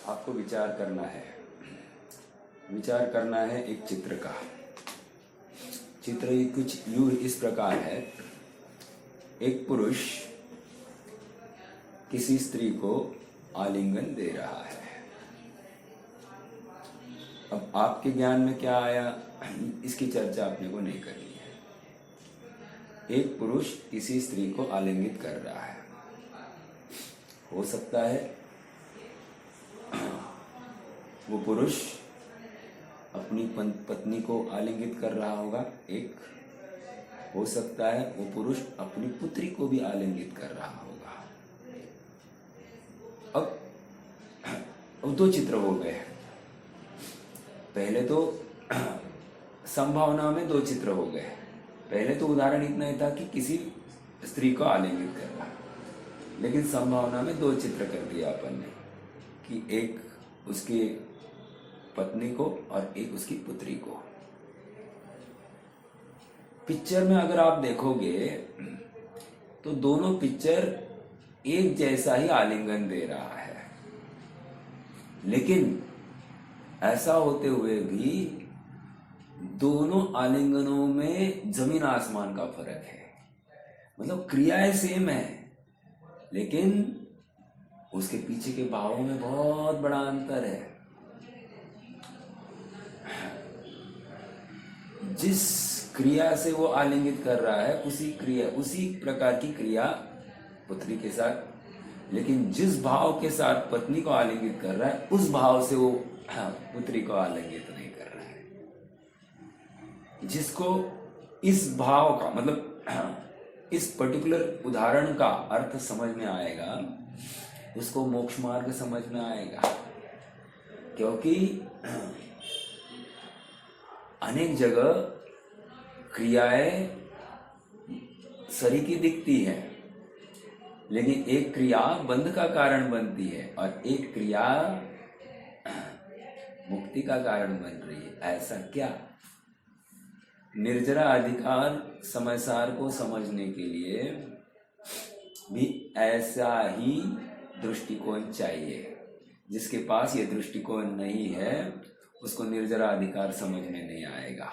आपको विचार करना है। विचार करना है एक चित्र का। चित्र कुछ यूं इस प्रकार है। एक पुरुष किसी स्त्री को आलिंगन दे रहा है। अब आपके ज्ञान में क्या आया, इसकी चर्चा अपने को नहीं करनी है। एक पुरुष किसी स्त्री को आलिंगित कर रहा है। हो सकता है वो पुरुष अपनी पत्नी को आलिंगित कर रहा होगा। एक हो सकता है वो पुरुष अपनी पुत्री को भी आलिंगित कर रहा होगा। अब दो चित्र हो गए। पहले तो संभावना में दो चित्र हो गए। पहले तो उदाहरण इतना ही था कि किसी स्त्री को आलिंगित कर रहा, लेकिन संभावना में दो चित्र कर दिया अपन ने कि एक उसकी पत्नी को और एक उसकी पुत्री को। पिक्चर में अगर आप देखोगे तो दोनों पिक्चर एक जैसा ही आलिंगन दे रहा है, लेकिन ऐसा होते हुए भी दोनों आलिंगनों में जमीन आसमान का फर्क है। मतलब क्रियाएं सेम है, लेकिन उसके पीछे के भावों में बहुत बड़ा अंतर है। जिस क्रिया से वो आलिंगित कर रहा है उसी प्रकार की क्रिया पुत्री के साथ, लेकिन जिस भाव के साथ पत्नी को आलिंगित कर रहा है उस भाव से वो पुत्री को आलिंगित नहीं कर रहा है। जिसको इस भाव का मतलब इस पर्टिकुलर उदाहरण का अर्थ समझ में आएगा उसको मोक्ष मार्ग समझ में आएगा, क्योंकि अनेक जगह क्रियाएं सरीकी दिखती है, लेकिन एक क्रिया बंध का कारण बनती है और एक क्रिया मुक्ति का कारण बन रही है। ऐसा क्या? निर्जरा अधिकार समयसार को समझने के लिए भी ऐसा ही दृष्टिकोण चाहिए। जिसके पास ये दृष्टिकोण नहीं है उसको निर्जरा अधिकार समझ में नहीं आएगा।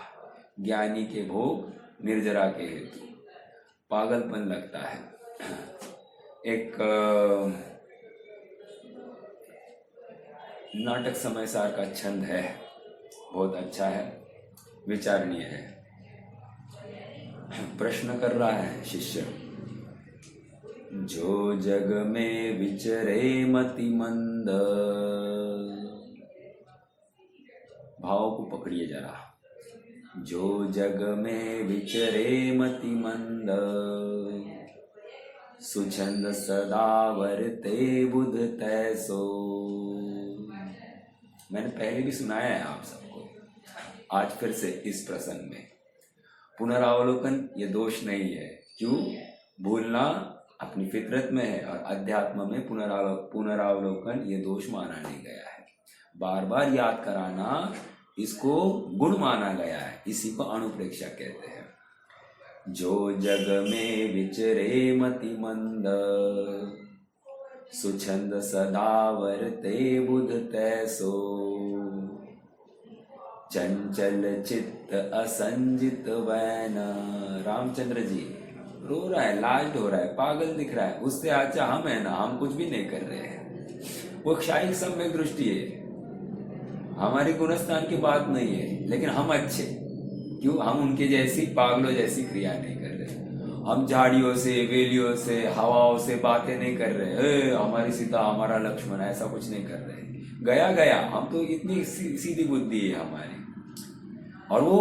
ज्ञानी के भोग निर्जरा के हेतु, पागलपन लगता है। एक नाटक समयसार का छंद है, बहुत अच्छा है, विचारणीय है। प्रश्न कर रहा है शिष्य, जो जग में विचरे मति मंद, भाव को पकड़िए जरा। जो जग में विचरे मति मंद, सुछंद सदा वर्ते बुध तैसो। मैंने पहले भी सुनाया है आप सबको, आज फिर से इस प्रसंग में पुनरावलोकन ये दोष नहीं है। क्यों? भूलना अपनी फितरत में है और अध्यात्म में पुनरावलोकन ये दोष माना नहीं गया है। बार बार याद कराना इसको गुण माना गया है, इसी को अनुप्रेक्षा कहते हैं। जो जग में विचरे मति मंद, सुछंद सदा वर्ते बुध तैसो। चंचल चित्त असंजित वैन। रामचंद्र जी रो रहा है, लाज हो रहा है, पागल दिख रहा है। उससे अच्छा हम है ना, हम कुछ भी नहीं कर रहे हैं। वो क्षायिक सम्यक दृष्टि है, हमारी गुणस्थान की बात नहीं है, लेकिन हम अच्छे। क्यों? हम उनके जैसी पागलों जैसी क्रिया नहीं कर रहे। हम झाड़ियों से, वेलियों से, हवाओं से बातें नहीं कर रहे। हमारी सीता, हमारा लक्ष्मण, ऐसा कुछ नहीं कर रहे। गया गया, हम तो इतनी सीधी बुद्धि है हमारी, और वो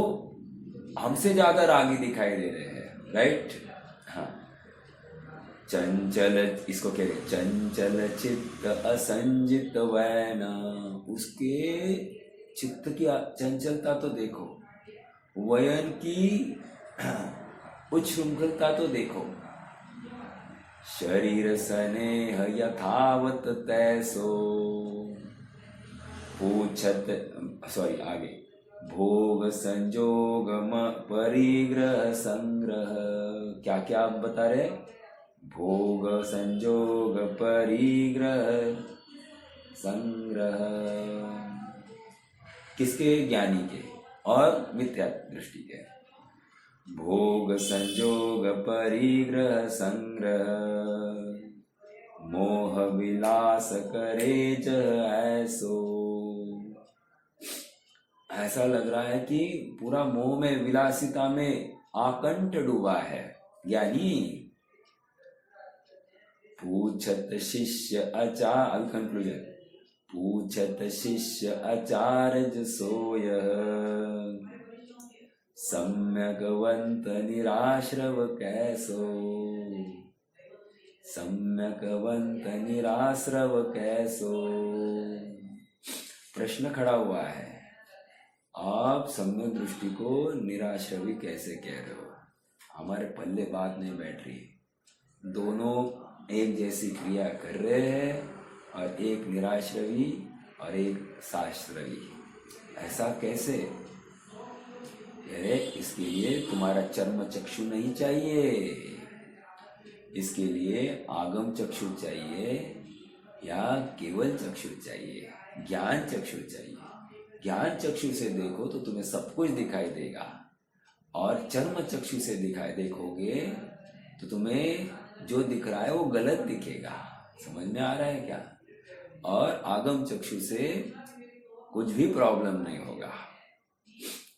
हमसे ज्यादा रागी दिखाई दे रहे हैं। राइट? हाँ। चंचल, इसको कह रहे चंचल चित्त असंजित वैन। उसके चित्त की चंचलता तो देखो, वयन की उच्छृंखलता तो देखो। शरीर स्नेह यथावत तैसो, आगे भोग संजोग परिग्रह संग्रह। क्या क्या आप बता रहे? भोग संजोग परिग्रह संग्रह। किसके? ज्ञानी के और मिथ्या दृष्टि के। भोग संजोग परिग्रह संग्रह, मोह विलास करे जह ऐसो। ऐसा लग रहा है कि पूरा मोह में, विलासिता में आकंठ डूबा है ज्ञानी। पूछत शिष्य आचार्य, कंक्लूजन, पूछत शिष्य आचार्य सोय, सम्यकवंत निराश्रव कैसो। सम्यकवंत निराश्रव कैसो। प्रश्न खड़ा हुआ है, आप सम्यक दृष्टि को निराश्रवी कैसे कह रहे हो? हमारे पल्ले बात नहीं बैठ रही। दोनों एक जैसी क्रिया कर रहे हैं, और एक निराश्रवी और एक शास्त्रवी। ऐसा कैसे? अरे इसके लिए तुम्हारा चर्म चक्षु नहीं चाहिए, इसके लिए आगम चक्षु चाहिए या केवल चक्षु चाहिए, ज्ञान चक्षु चाहिए। ज्ञान चक्षु से देखो तो तुम्हें सब कुछ दिखाई देगा, और चर्म चक्षु से देखोगे तो तुम्हें जो दिख रहा है वो गलत दिखेगा। समझ में आ रहा है क्या? और आगम चक्षु से कुछ भी प्रॉब्लम नहीं होगा।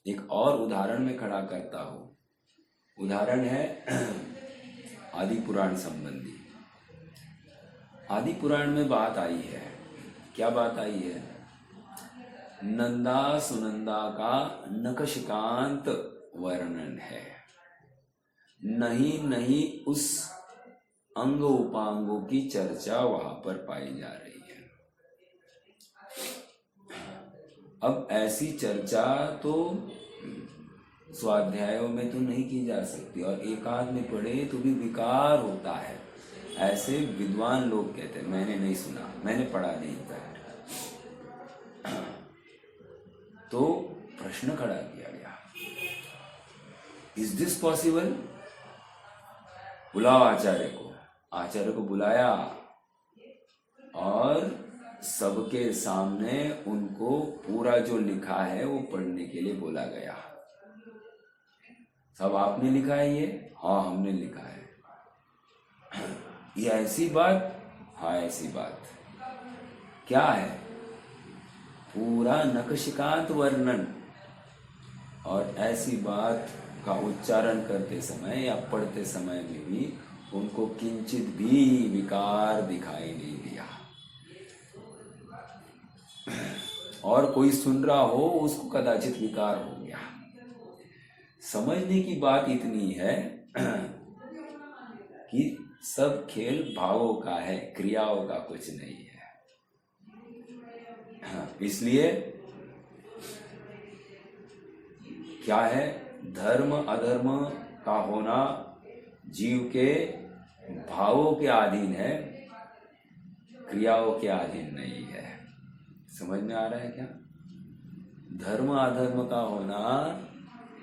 एक और उदाहरण में खड़ा करता हूं। उदाहरण है आदि पुराण संबंधी। आदि पुराण में बात आई है, क्या बात आई है? नंदा सुनंदा का नखशिकांत वर्णन है। नहीं उस अंग उपांगों की चर्चा वहां पर पाई जा रही है। अब ऐसी चर्चा तो स्वाध्यायों में तो नहीं की जा सकती, और एकांत में पढ़े तो भी विकार होता है, ऐसे विद्वान लोग कहते हैं। मैंने नहीं सुना, मैंने पढ़ा नहीं था। तो प्रश्न खड़ा किया गया, इज दिस पॉसिबल? बुलाओ आचार्य को। आचार्य को बुलाया और सबके सामने उनको पूरा जो लिखा है वो पढ़ने के लिए बोला गया। सब आपने लिखा है ये? हाँ हमने लिखा है। ये ऐसी बात? हाँ ऐसी बात। क्या है? पूरा नखशिकांत वर्णन। और ऐसी बात का उच्चारण करते समय या पढ़ते समय में भी उनको किंचित भी विकार दिखाई नहीं दिया। और कोई सुन रहा हो उसको कदाचित विकार हो गया। समझने की बात इतनी है कि सब खेल भावों का है, क्रियाओं का कुछ नहीं है। इसलिए क्या है? धर्म अधर्म का होना जीव के भावों के अधीन है, क्रियाओं के अधीन नहीं है। समझ में आ रहा है क्या? धर्म अधर्म का होना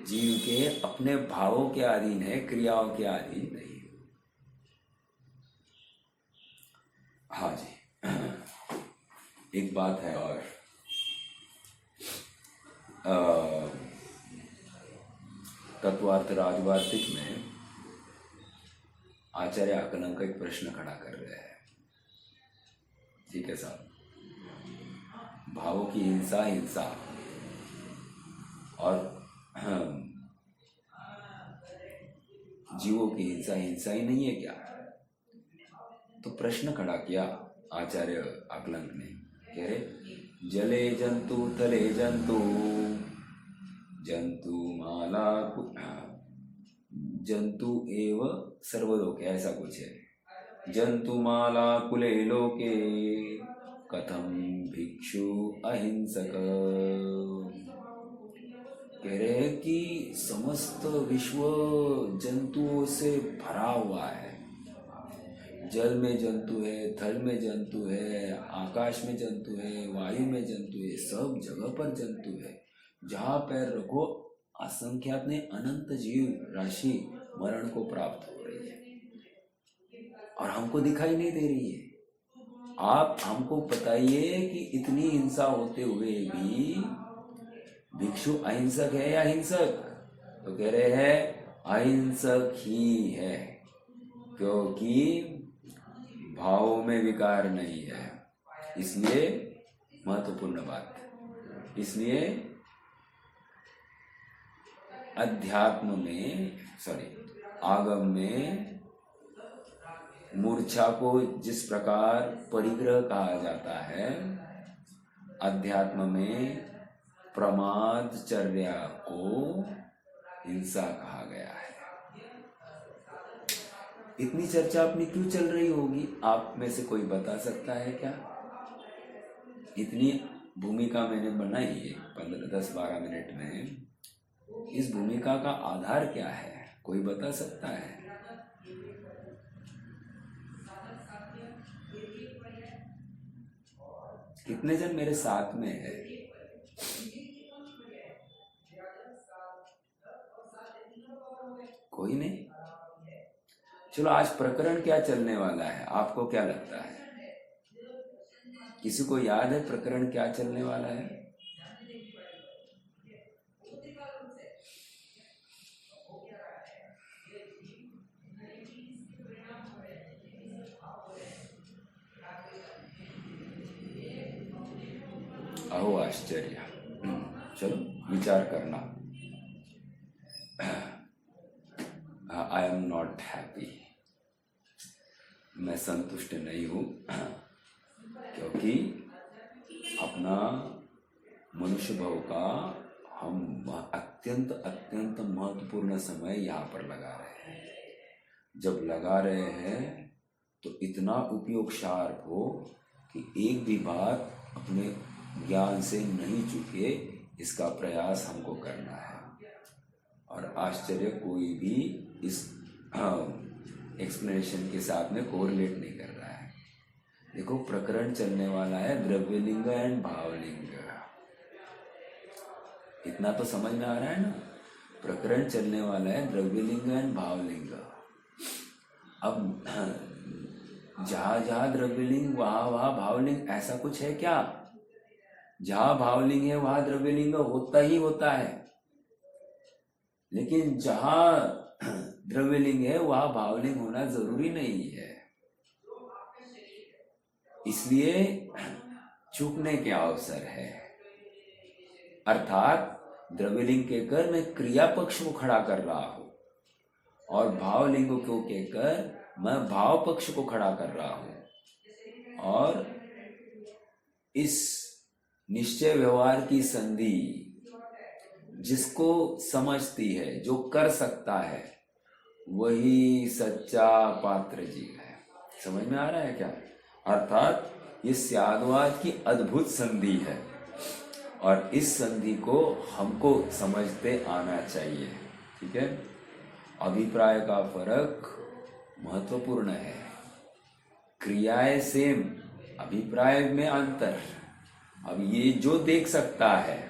जीव के अपने भावों के अधीन है, क्रियाओं के अधीन नहीं। हाँ जी, एक बात है और तत्वार्थ राजवार्तिक में आचार्य आकलन का एक प्रश्न खड़ा कर रहे हैं। ठीक है साहब, भावों की हिंसा और जीवों की हिंसा ही नहीं है क्या? तो प्रश्न खड़ा किया आचार्य आकलन ने, कह रहे जले जंतु तले जंतु, जंतु माला जंतु एव सर्वलोके, ऐसा कुछ है। जंतु माला कुले लोके कथम भिक्षु अहिंसक। कह रहे हैं कि समस्त विश्व जंतुओं से भरा हुआ है। जल में जंतु है, थल में जंतु है, आकाश में जंतु है, वायु में जंतु है, सब जगह पर जंतु है। जहाँ पैर रखो असंख्यात ने अनंत जीव राशि मरण को प्राप्त हो रही है, और हमको दिखाई नहीं दे रही है। आप हमको बताइए कि इतनी हिंसा होते हुए भी भिक्षु अहिंसक है या हिंसक? तो कह रहे हैं अहिंसक ही है, क्योंकि भावों में विकार नहीं है। इसलिए महत्वपूर्ण बात, इसलिए अध्यात्म में आगम में मूर्छा को जिस प्रकार परिग्रह कहा जाता है, अध्यात्म में प्रमादचर्या को हिंसा कहा गया है। इतनी चर्चा अपनी क्यों चल रही होगी, आप में से कोई बता सकता है क्या? इतनी भूमिका मैंने बनाई है 10-12 मिनट में, इस भूमिका का आधार क्या है, कोई बता सकता है? कितने जन मेरे साथ में है? कोई नहीं? चलो, आज प्रकरण क्या चलने वाला है, आपको क्या लगता है? किसी को याद है प्रकरण क्या चलने वाला है? अहो आश्चर्य। चलो विचार करना। आई एम नॉट हैप्पी, मैं संतुष्ट नहीं हूं, क्योंकि अपना मनुष्य भव का हम अत्यंत अत्यंत महत्वपूर्ण समय यहाँ पर लगा रहे हैं। जब लगा रहे हैं तो इतना उपयोग शार्प हो कि एक भी बात अपने ज्ञान से नहीं चूके, इसका प्रयास हमको करना है। और आश्चर्य कोई भी इस एक्सप्लेनेशन के साथ में कोरिलेट नहीं कर रहा है। देखो, प्रकरण चलने वाला है द्रव्यलिंग एंड भावलिंग। इतना तो समझ में आ रहा है ना? प्रकरण चलने वाला है द्रव्यलिंग एंड भावलिंग। अब जहां जहां द्रव्यलिंग वहां वहां भावलिंग, ऐसा कुछ है क्या? जहां भावलिंग है वहां द्रव्यलिंग होता ही होता है, लेकिन जहां द्रव्यलिंग है वहां भावलिंग होना जरूरी नहीं है। इसलिए चूकने के अवसर है। अर्थात द्रव्यलिंग कहकर मैं क्रिया पक्ष को खड़ा कर रहा हूं, और भावलिंग को कहकर मैं भाव पक्ष को खड़ा कर रहा हूं। और इस निश्चय व्यवहार की संधि जिसको समझती है, जो कर सकता है, वही सच्चा पात्र जीव है। समझ में आ रहा है क्या? अर्थात ये स्यादवाद की अद्भुत संधि है, और इस संधि को हमको समझते आना चाहिए। ठीक है? अभिप्राय का फर्क महत्वपूर्ण है। क्रियाएं सेम, अभिप्राय में अंतर। अब ये जो देख सकता है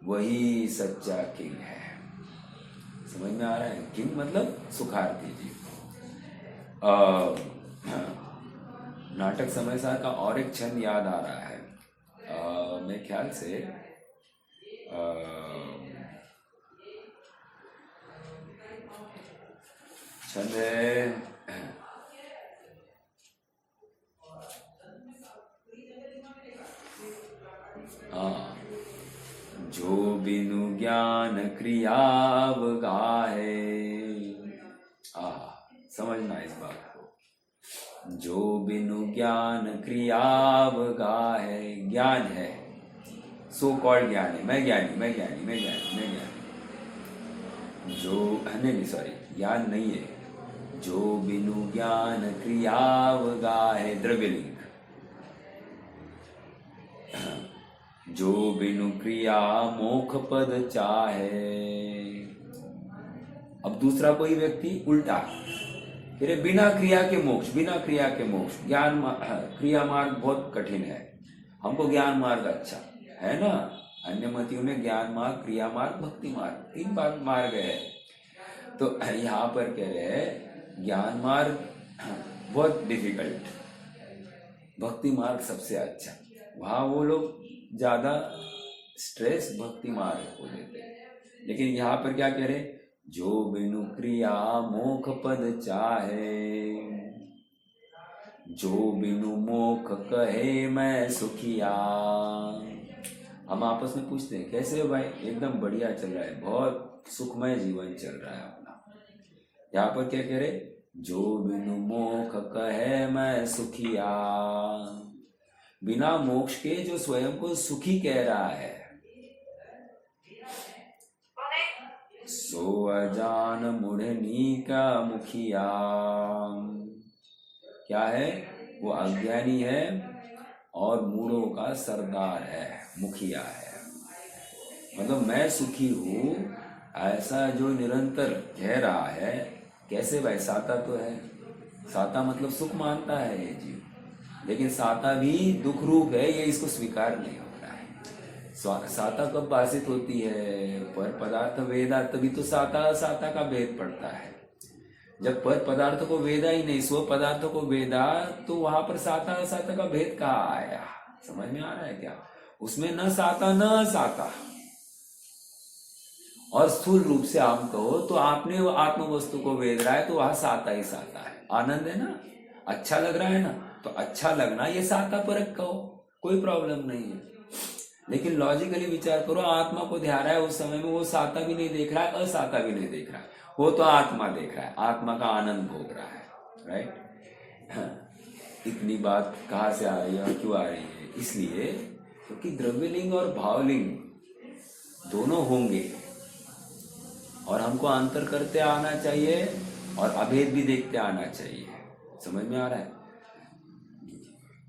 वही सच्चा किंग है। समझ में आ रहा है? किंग मतलब सुखार्थी जी। नाटक समय सार का और एक छंद याद आ रहा है। मेरे ख्याल से छंद है जो बिनु ज्ञान क्रियाव गाहे। समझना इस बात को। जो बिनु ज्ञान क्रियाव गाहे, ज्ञान है, सो कॉल्ड ज्ञान है। मैं ज्ञानी। जो नहीं, सॉरी, ज्ञान नहीं है। जो बिनु ज्ञान क्रियाव गाहे, द्रव्यलिंग। जो बिनु क्रिया मोक्ष पद चाहे। अब दूसरा कोई व्यक्ति उल्टा, फिर बिना क्रिया के मोक्ष, बिना क्रिया के मोक्ष। ज्ञान क्रिया मार्ग बहुत कठिन है, हमको ज्ञान मार्ग अच्छा है ना। अन्य मतियों में ज्ञान मार्ग, क्रिया मार्ग, भक्ति मार्ग, 3 मार्ग है। तो यहाँ पर कह रहे हैं ज्ञान मार्ग बहुत डिफिकल्ट, भक्ति मार्ग सबसे अच्छा। वहाँ वो लोग ज्यादा स्ट्रेस भक्ति मार्ग को देते हैं। लेकिन यहाँ पर क्या कह रहे, जो बिनु क्रिया मोख पद चाहे, जो बिनु मोख कहे मैं सुखिया। हम आपस में पूछते हैं कैसे हो भाई, एकदम बढ़िया चल रहा है, बहुत सुखमय जीवन चल रहा है अपना। यहाँ पर क्या कह रहे, जो बिनु मोख कहे मैं सुखिया, बिना मोक्ष के जो स्वयं को सुखी कह रहा है, सो अजान मुढ़नी का मुखिया। क्या है, वो अज्ञानी है और मूढ़ों का सरदार है, मुखिया है। मतलब मैं सुखी हूँ ऐसा जो निरंतर कह रहा है, कैसे भाई, साता तो है, साता मतलब सुख मानता है ये जीव, लेकिन साता भी दुख रूप है, ये इसको स्वीकार नहीं हो रहा है। साता कब भाषित होती है, पर पदार्थ वेदा, तभी तो साता साता का भेद पड़ता है। जब पर पदार्थ को वेदा ही नहीं, स्व पदार्थों को वेदा, तो वहां पर साता असाता का भेद कहाँ आया, समझ में आ रहा है क्या? उसमें न साता न असाता। और स्थूल रूप से हम कहो तो आपने वो आत्म वस्तु को वेद रहा है, तो वहां साता ही साता है। आनंद है ना, अच्छा लग रहा है ना, तो अच्छा लगना ये साता परक कहो, कोई प्रॉब्लम नहीं है। लेकिन लॉजिकली विचार करो, आत्मा को ध्यान रहा है, उस समय में वो साता भी नहीं देख रहा है, असाता भी नहीं देख रहा है, वो तो आत्मा देख रहा है, आत्मा का आनंद भोग रहा है, राइट। इतनी बात कहाँ से आ रही है और क्यों आ रही है? इसलिए क्योंकि द्रव्यलिंग और भावलिंग दोनों होंगे, और हमको अंतर करते आना चाहिए और अभेद भी देखते आना चाहिए। समझ में आ रहा है?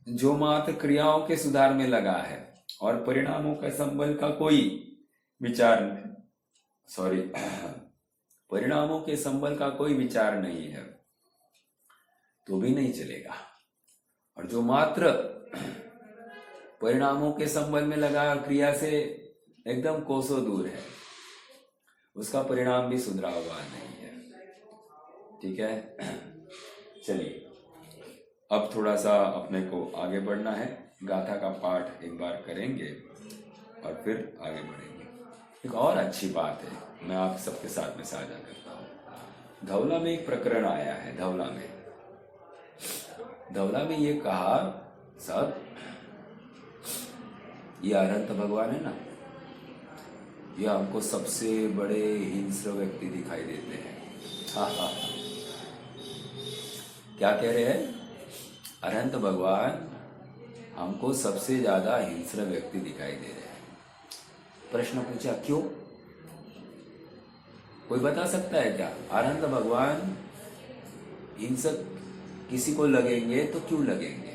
जो मात्र क्रियाओं के सुधार में लगा है और परिणामों का संबंध का कोई विचार नहीं, परिणामों के संबंध का कोई विचार नहीं है, तो भी नहीं चलेगा। और जो मात्र परिणामों के संबंध में लगा, क्रिया से एकदम कोसों दूर है, उसका परिणाम भी सुधरा हुआ नहीं है। ठीक है, चलिए अब थोड़ा सा अपने को आगे बढ़ना है। गाथा का पाठ एक बार करेंगे और फिर आगे बढ़ेंगे। एक और अच्छी बात है, मैं आप सबके साथ में साझा करता हूँ। धौला में एक प्रकरण आया है। धौला में ये कहा, सब ये अनंत भगवान है ना, ये हमको सबसे बड़े हिंस्र व्यक्ति दिखाई देते हैं। हाँ, क्या कह रहे हैं? अनंत भगवान हमको सबसे ज्यादा हिंस्र व्यक्ति दिखाई दे रहे हैं। प्रश्न पूछा, क्यों? कोई बता सकता है क्या? अनंत भगवान हिंसक किसी को लगेंगे तो क्यों लगेंगे?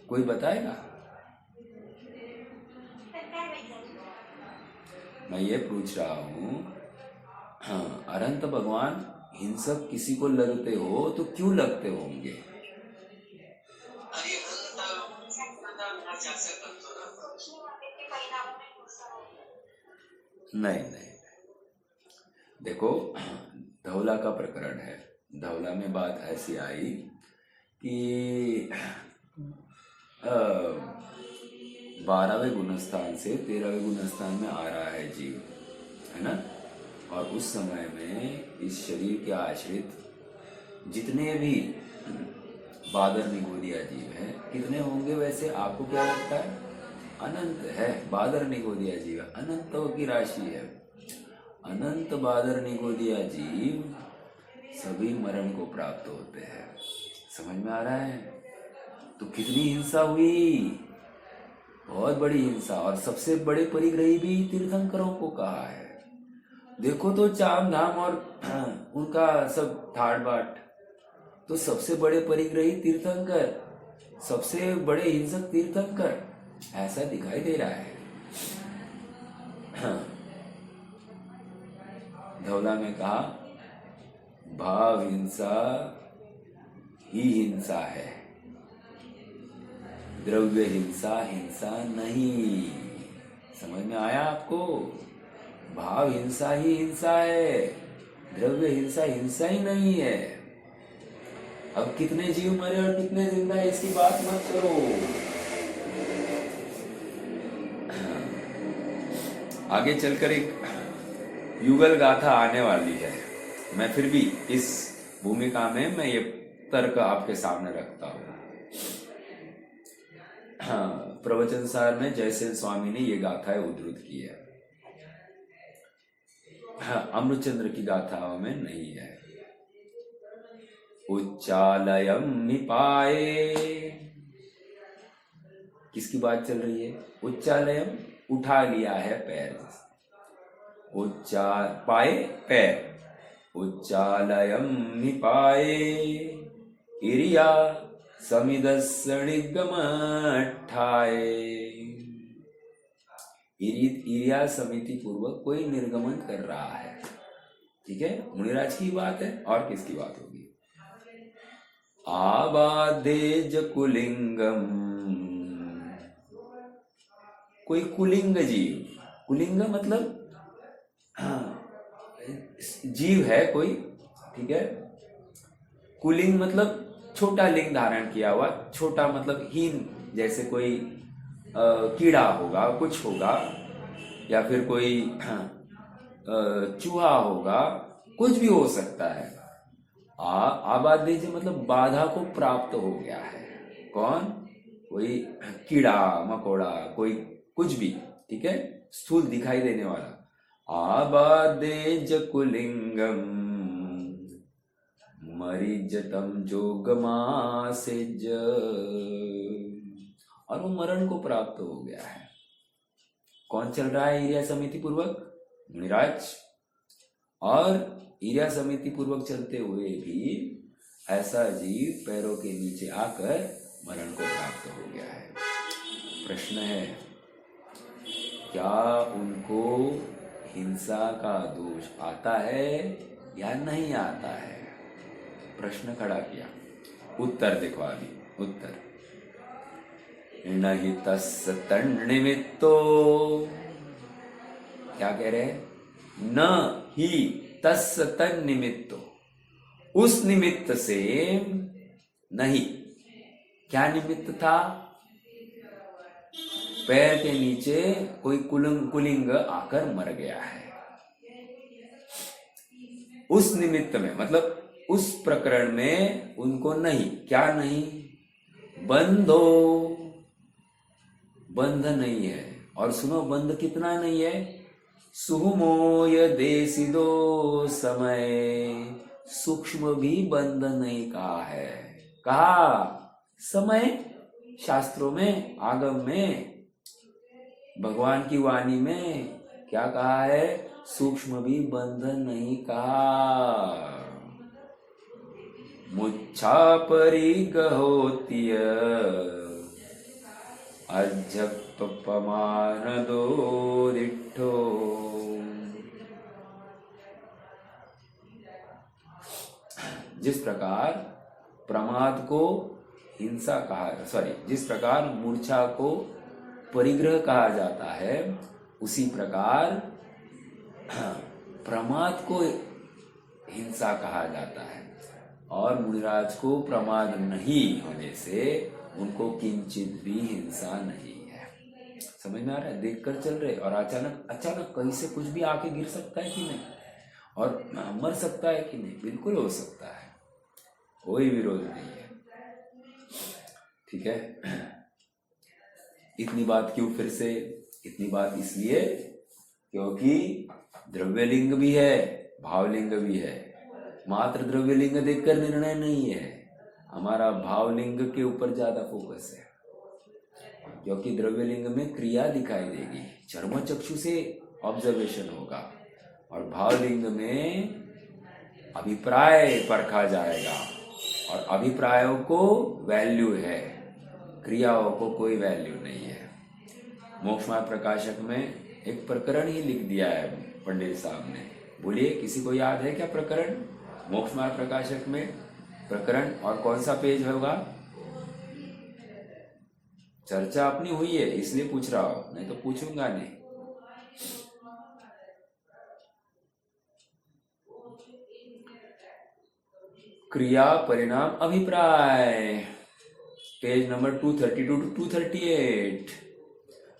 कोई बताएगा? मैं ये पूछ रहा हूँ, हाँ, अनंत भगवान हिंसक किसी को लगते हो तो क्यों लगते होंगे? नहीं, देखो, धौला का प्रकरण है। धौला में बात ऐसी आई कि 12वें गुणस्थान से 13वें गुणस्थान में आ रहा है जीव, है ना। और उस समय में इस शरीर के आश्रित जितने भी बादर निगोदिया जीव हैं, कितने होंगे वैसे आपको क्या लगता है? अनंत है। बादर निगोदिया जीव अनंतों की राशि है। अनंत बादर निगोदिया जीव सभी मरण को प्राप्त होते हैं। समझ में आ रहा है? तो कितनी हिंसा हुई, बहुत बड़ी हिंसा। और सबसे बड़े परिग्रही भी तीर्थंकरों को कहा है। देखो तो चाम धाम और उनका सब ठाट बाट, तो सबसे बड़े परिग्रही तीर्थंकर, सबसे बड़े हिंसक तीर्थंकर, ऐसा दिखाई दे रहा है। धौला में कहा, भाव हिंसा ही हिंसा है, द्रव्य हिंसा हिंसा नहीं। समझ में आया आपको? भाव हिंसा ही हिंसा है, द्रव्य हिंसा हिंसा ही नहीं है। अब कितने जीव मरे और कितने जिंदा है इसकी बात मत करो। आगे चलकर एक युगल गाथा आने वाली है। मैं फिर भी इस भूमिका में मैं ये तर्क आपके सामने रखता हूं। प्रवचन सार में जयसेन स्वामी ने ये गाथाएं उद्धृत की है। अमृतचंद्र की गाथाओं में नहीं है। उच्चालयम निपाए, किसकी बात चल रही है? उच्चालयम, उठा लिया है पैर। उच्चा पाए पैर, उच्चालयम निपाए इरिया समिदस्सणिगमठाए। इरिया समिति पूर्वक कोई निर्गमन कर रहा है। ठीक है, मुनिराज की बात है और किसकी बात होगी? आबादेज कुलिंगम, कोई कुलिंग जीव, कुलिंग मतलब जीव है कोई, ठीक है। कुलिंग मतलब छोटा लिंग धारण किया हुआ, छोटा मतलब हीन, जैसे कोई कीड़ा होगा, कुछ होगा, या फिर कोई चूहा होगा, कुछ भी हो सकता है। आबादेज मतलब बाधा को प्राप्त हो गया है। कौन? कोई कीड़ा मकोड़ा, कोई कुछ भी, ठीक है, स्थूल दिखाई देने वाला। आबादेज कुलिंगम मरिजतम जोगमासेज, और वो मरण को प्राप्त हो गया है। कौन चल रहा है इरिया समिति पूर्वक? मुनिराज। और इरिया समिति पूर्वक चलते हुए भी ऐसा जीव पैरों के नीचे आकर मरण को प्राप्त हो गया है। प्रश्न है, क्या उनको हिंसा का दोष आता है या नहीं आता है? प्रश्न खड़ा किया। उत्तर देखो अभी। उत्तर, न हि तस्य तन्निमित्तो, क्या कह रहे हैं? न ही तस्य तन्निमित्तो, उस निमित्त से नहीं। क्या निमित्त था? पैर के नीचे कोई कुलिंग आकर मर गया है। उस निमित्त में मतलब उस प्रकरण में उनको नहीं, क्या नहीं? बंधो, बंध नहीं है। और सुनो, बंध कितना नहीं है? सुहुमोय देसिदो समय, सूक्ष्म भी बंध नहीं कहा है। कहा समय, शास्त्रों में, आगम में, भगवान की वाणी में क्या कहा है? सूक्ष्म भी बंधन नहीं कहा। मुच्छा परिगहोत्य अजपमान दो दिठो। जिस प्रकार प्रमाद को हिंसा कहा, जिस प्रकार मूर्छा को परिग्रह कहा जाता है, उसी प्रकार प्रमाद को हिंसा कहा जाता है। और मुनिराज को प्रमाद नहीं होने से उनको किंचित भी हिंसा नहीं है। समझ में आ रहा है? देख कर चल रहे, और अचानक कहीं से कुछ भी आके गिर सकता है कि नहीं, और मर सकता है कि नहीं? बिल्कुल हो सकता है, कोई विरोध नहीं है। ठीक है, इतनी बात क्यों फिर से? इतनी बात इसलिए क्योंकि द्रव्यलिंग भी है, भावलिंग भी है। मात्र द्रव्यलिंग देखकर निर्णय नहीं है, हमारा भावलिंग के ऊपर ज्यादा फोकस है। क्योंकि द्रव्यलिंग में क्रिया दिखाई देगी, चर्म चक्षु से ऑब्जर्वेशन होगा, और भावलिंग में अभिप्राय परखा जाएगा, और अभिप्रायों को वैल्यू है, क्रियाओं को कोई वैल्यू नहीं है। मोक्षमार्ग प्रकाशक में एक प्रकरण ही लिख दिया है पंडित साहब ने। बोलिए, किसी को याद है क्या प्रकरण? मोक्षमार्ग प्रकाशक में प्रकरण, और कौन सा पेज होगा? चर्चा अपनी हुई है इसलिए पूछ रहा हूं, नहीं तो पूछूंगा नहीं। क्रिया परिणाम अभिप्राय, पेज नंबर 232 टू 238।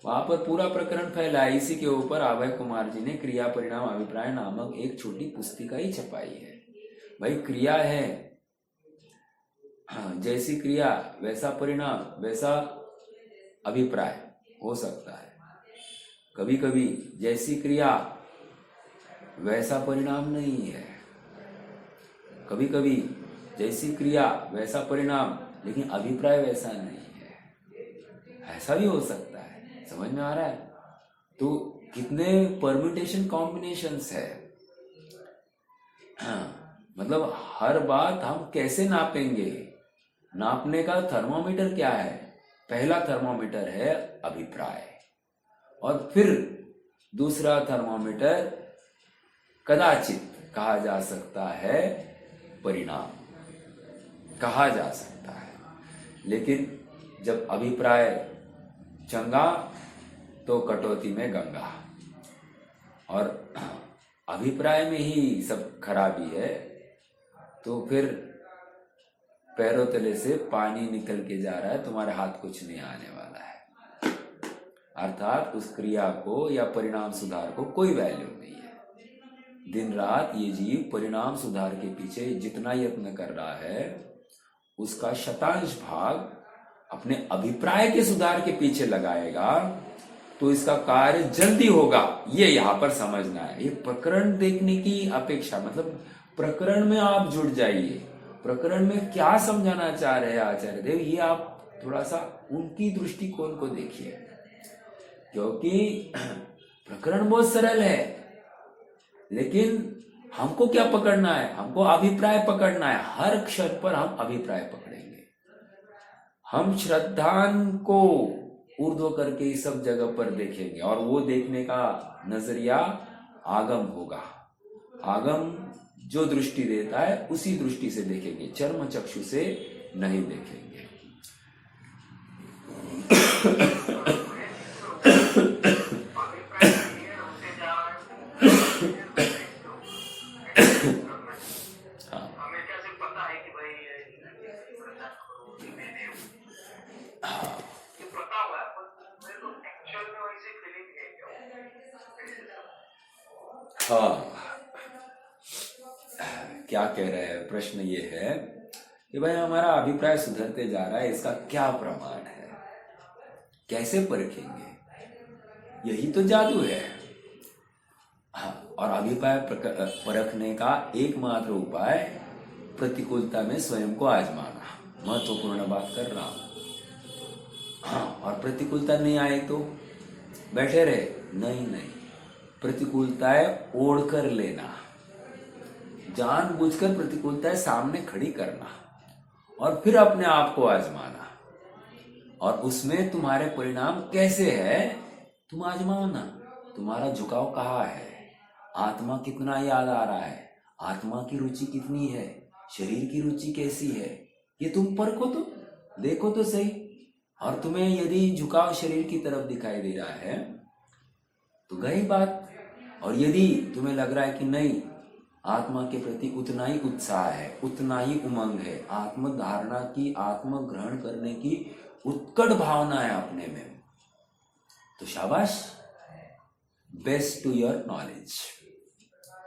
वहां पर पूरा प्रकरण फैला है। इसी के ऊपर अभय कुमार जी ने क्रिया परिणाम अभिप्राय नामक एक छोटी पुस्तिका ही छपाई है। भाई क्रिया है, हाँ, जैसी क्रिया वैसा परिणाम वैसा अभिप्राय हो सकता है। कभी कभी जैसी क्रिया वैसा परिणाम नहीं है, कभी कभी जैसी क्रिया वैसा परिणाम लेकिन अभिप्राय वैसा नहीं है, ऐसा भी हो सकता है। समझ में आ रहा है? तो कितने परम्यूटेशन कॉम्बिनेशंस है। हाँ, मतलब हर बात हम कैसे नापेंगे, नापने का थर्मोमीटर क्या है? पहला थर्मोमीटर है अभिप्राय, और फिर दूसरा थर्मोमीटर कदाचित कहा जा सकता है परिणाम, कहा जा सकता है। लेकिन जब अभिप्राय चंगा तो कटौती में गंगा, और अभिप्राय में ही सब खराबी है तो फिर पैरों तले से पानी निकल के जा रहा है, तुम्हारे हाथ कुछ नहीं आने वाला है। अर्थात उस क्रिया को या परिणाम सुधार को कोई वैल्यू नहीं है। दिन रात ये जीव परिणाम सुधार के पीछे जितना यत्न कर रहा है उसका शतांश भाग अपने अभिप्राय के सुधार के पीछे लगाएगा तो इसका कार्य जल्दी होगा। ये यहां पर समझना है। ये प्रकरण देखने की अपेक्षा, मतलब प्रकरण में आप जुड़ जाइए। प्रकरण में क्या समझाना चाह रहे हैं आचार्य देव, ये आप थोड़ा सा उनकी दृष्टिकोण को देखिए, क्योंकि प्रकरण बहुत सरल है लेकिन हमको क्या पकड़ना है? हमको अभिप्राय पकड़ना है। हर क्षण पर हम अभिप्राय पकड़ेंगे। हम श्रद्धान को ऊर्ध्व करके इस सब जगह पर देखेंगे और वो देखने का नजरिया आगम होगा। आगम जो दृष्टि देता है उसी दृष्टि से देखेंगे, चर्म चक्षु से नहीं देखेंगे। हाँ, क्या कह रहे हैं? प्रश्न ये है कि भाई हमारा अभिप्राय सुधरते जा रहा है, इसका क्या प्रमाण है, कैसे परखेंगे? यही तो जादू है। हाँ, और अभिप्राय परखने का एकमात्र उपाय प्रतिकूलता में स्वयं को आजमाना। महत्वपूर्ण बात कर रहा हूं। हाँ, और प्रतिकूलता नहीं आए तो बैठे रहे? नहीं, प्रतिकूलताएं ओढ़ कर लेना, जानबूझकर प्रतिकूलताएं सामने खड़ी करना और फिर अपने आप को आजमाना, और उसमें तुम्हारे परिणाम कैसे है तुम आजमाओ ना। तुम्हारा झुकाव कहाँ है? आत्मा कितना याद आ रहा है? आत्मा की रुचि कितनी है? शरीर की रुचि कैसी है? ये तुम परखो तो, देखो तो सही। और तुम्हें यदि झुकाव शरीर की तरफ दिखाई दे रहा है तो गई बात, और यदि तुम्हें लग रहा है कि नहीं, आत्मा के प्रति उतना ही उत्साह है, उतना ही उमंग है, आत्म धारणा की, आत्म ग्रहण करने की उत्कट भावना है अपने में, तो शाबाश, बेस्ट टू योर नॉलेज।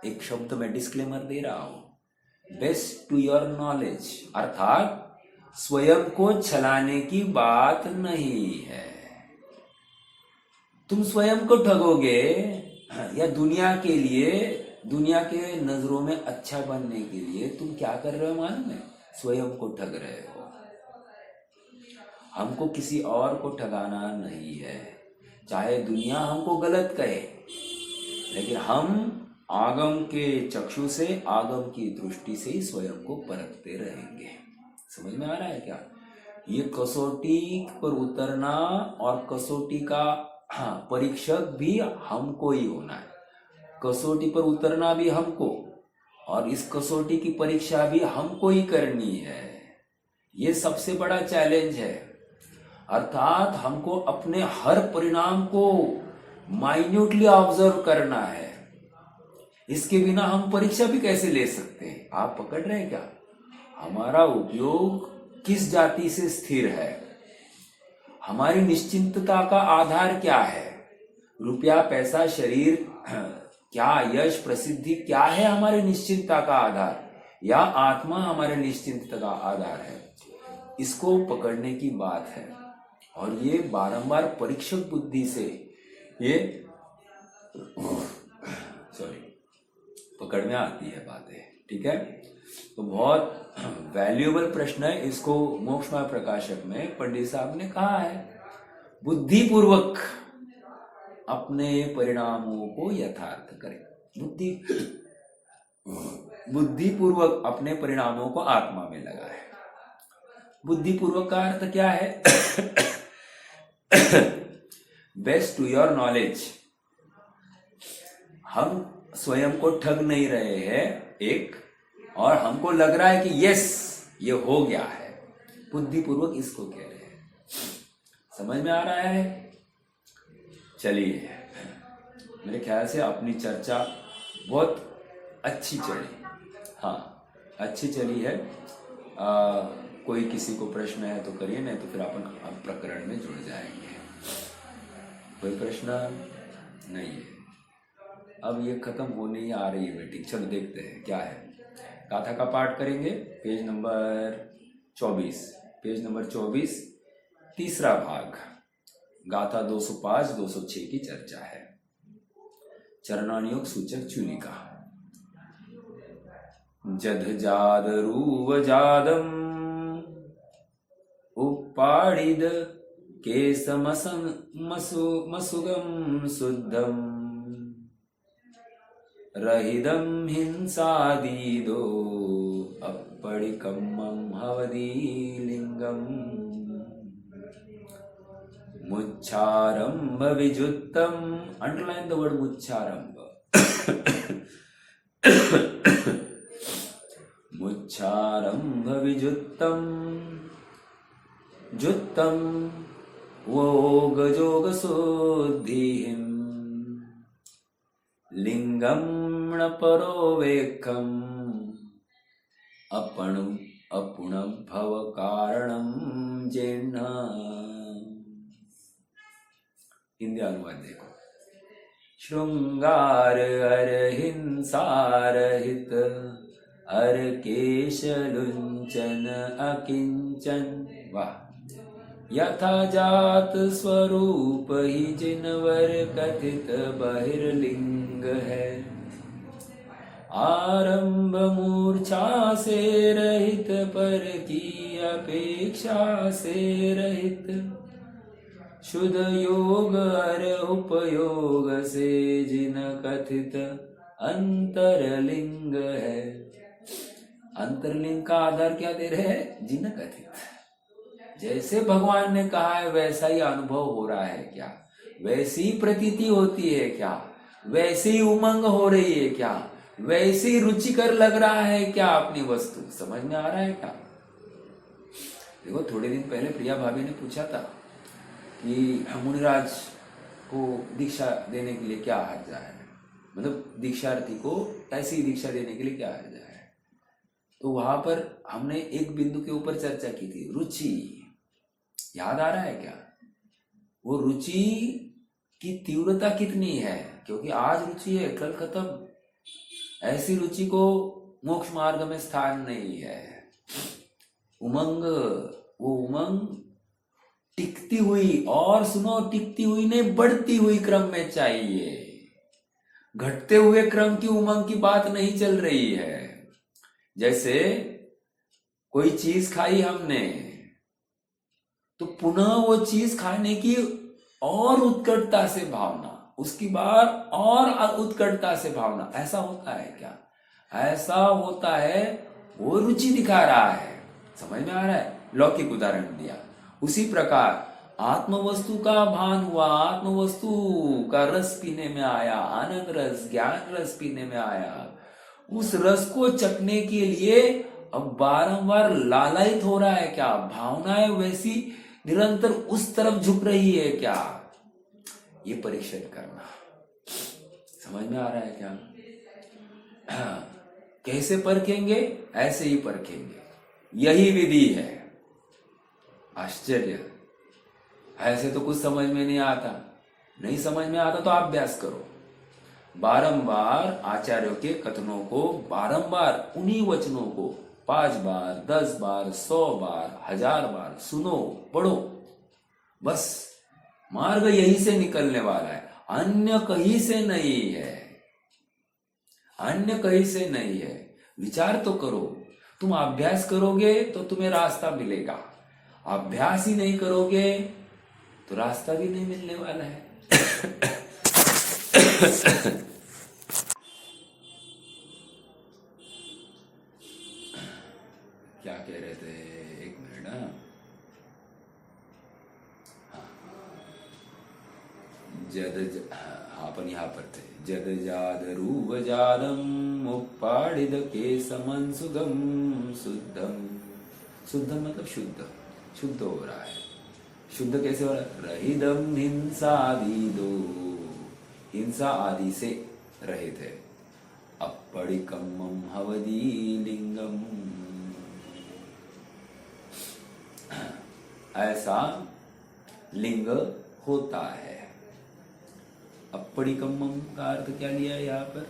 एक शब्द में डिस्क्लेमर दे रहा हूं, बेस्ट टू योर नॉलेज, अर्थात स्वयं को छलाने की बात नहीं है। तुम स्वयं को ठगोगे या दुनिया के लिए, दुनिया के नजरों में अच्छा बनने के लिए तुम क्या कर रहे हो मालूम है? स्वयं को ठग रहे हो। हमको किसी और को ठगाना नहीं है, चाहे दुनिया हमको गलत कहे, लेकिन हम आगम के चक्षु से, आगम की दृष्टि से ही स्वयं को परखते रहेंगे। समझ में आ रहा है क्या? ये कसौटी पर उतरना, और कसौटी का परीक्षक भी हमको ही होना है। कसौटी पर उतरना भी हमको, और इस कसौटी की परीक्षा भी हमको ही करनी है। ये सबसे बड़ा चैलेंज है। अर्थात हमको अपने हर परिणाम को माइन्यूटली ऑब्जर्व करना है। इसके बिना हम परीक्षा भी कैसे ले सकते हैं? आप पकड़ रहे हैं क्या? हमारा उपयोग किस जाति से स्थिर है, हमारी निश्चिंतता का आधार क्या है, रुपया पैसा शरीर क्या यश प्रसिद्धि क्या है हमारे निश्चिंतता का आधार, या आत्मा हमारे निश्चिंतता का आधार है, इसको पकड़ने की बात है। और ये बारंबार परीक्षक बुद्धि से ये पकड़ में आती है बातें। ठीक है, तो बहुत वैल्यूएबल प्रश्न है। इसको मोक्षमय प्रकाशक में पंडित साहब ने कहा है, बुद्धिपूर्वक अपने परिणामों को यथार्थ करें। बुद्धिपूर्वक अपने परिणामों को आत्मा में लगाए। बुद्धिपूर्वक का अर्थ क्या है? Best to your knowledge. हम स्वयं को ठग नहीं रहे हैं एक, और हमको लग रहा है कि यस ये हो गया है, बुद्धिपूर्वक इसको कह रहे हैं। समझ में आ रहा है? चलिए, मेरे ख्याल से अपनी चर्चा बहुत अच्छी चली। हाँ, अच्छी चली है। कोई किसी को प्रश्न है तो करिए, नहीं तो फिर अपन प्रकरण में जुड़ जाएंगे। कोई प्रश्न नहीं है? अब ये खत्म होने ही आ रही है मीटिंग। चलो देखते हैं क्या है। गाथा का पाठ करेंगे, पेज नंबर 24। पेज नंबर 24 तीसरा भाग, गाथा 205-206 की चर्चा है। चरणानुयोग सूचक चूलिका। जद जाद रूव जादम उपाड़िद मसुगम शुद्धम रहिदम हिंसादीदो अपड़िकम्मं हवदी लिंगम मुच्छारंभ विजुत्तम। अंडरलाइन द वर्ड मुच्छारंभ। मुच्छारंभ विजुत्तम जुत्तम वोग जोग शुद्धिम लिंगम न परोवेखम अपुण भव कारणम जेन्न। हिंदी अनुवाद देखो। श्रृंगार हिंसारहित केश लुंचन अकिंचन। वाह। यथा जात स्वरूप ही जिनवर कथित बहिर्लिंग है, आरंभ मूर्छा से रहित पर की अपेक्षा से रहित, शुद्ध योग उपयोग से जिन कथित अंतरलिंग है। अंतरलिंग का आधार क्या दे रहे हैं? जिन कथित। जैसे भगवान ने कहा है वैसा ही अनुभव हो रहा है क्या? वैसी प्रतीति होती है क्या? वैसी उमंग हो रही है क्या? वैसी रुचिकर लग रहा है क्या अपनी वस्तु? समझ में आ रहा है क्या? देखो, थोड़े दिन पहले प्रिया भाभी ने पूछा था कि मुनिराज को दीक्षा देने के लिए क्या हर्जा है, मतलब दीक्षार्थी को ऐसी दीक्षा देने के लिए क्या हर्जा है। तो वहां पर हमने एक बिंदु के ऊपर चर्चा की थी, रुचि। याद आ रहा है क्या? वो रुचि की तीव्रता कितनी है? क्योंकि आज रुचि है, कल खत्म। ऐसी रुचि को मोक्ष मार्ग में स्थान नहीं है। उमंग, वो उमंग टिकती हुई, और सुनो, टिकती हुई नहीं, बढ़ती हुई क्रम में चाहिए। घटते हुए क्रम की उमंग की बात नहीं चल रही है। जैसे कोई चीज खाई हमने, तो पुनः वो चीज खाने की और उत्कटता से भावना, उसकी बार और उत्कटता से भावना, ऐसा होता है क्या? ऐसा होता है, वो रुचि दिखा रहा है। समझ में आ रहा है? लौकिक उदाहरण दिया। उसी प्रकार आत्म वस्तु का भान हुआ, आत्म वस्तु का रस पीने में आया, आनंद रस, ज्ञान रस पीने में आया। उस रस को चखने के लिए अब बारंबार लालायित हो रहा है क्या? भावनाएं वैसी निरंतर उस तरफ झुक रही है क्या? ये परीक्षण करना। समझ में आ रहा है क्या? कैसे परखेंगे? ऐसे ही परखेंगे। यही विधि है। आश्चर्य, ऐसे तो कुछ समझ में नहीं आता। नहीं समझ में आता तो आप अभ्यास करो। बारंबार आचार्यों के कथनों को, बारंबार उन्हीं वचनों को 5 बार, 10 बार, 100 बार, 1000 बार सुनो, पढ़ो। बस मार्ग यही से निकलने वाला है, अन्य कहीं से नहीं है, अन्य कहीं से नहीं है। विचार तो करो। तुम अभ्यास करोगे तो तुम्हें रास्ता मिलेगा, अभ्यास ही नहीं करोगे तो रास्ता भी नहीं मिलने वाला है। क्या कह रहे थे, एक मिनट। अपन यहाँ पर थे। जद जाद रूप जादम उपाड़िद के समन सुगम शुद्धम। शुद्धम मतलब शुद्ध, शुद्ध हो रहा है। शुद्ध कैसे हो रहा है? रहिदम हिंसादिदो, हिंसा आदि से रहित है। अपड़िकम्मम हवदी लिंगम, ऐसा लिंग होता है। अपड़िकम्मम का अर्थ क्या लिया है यहाँ पर?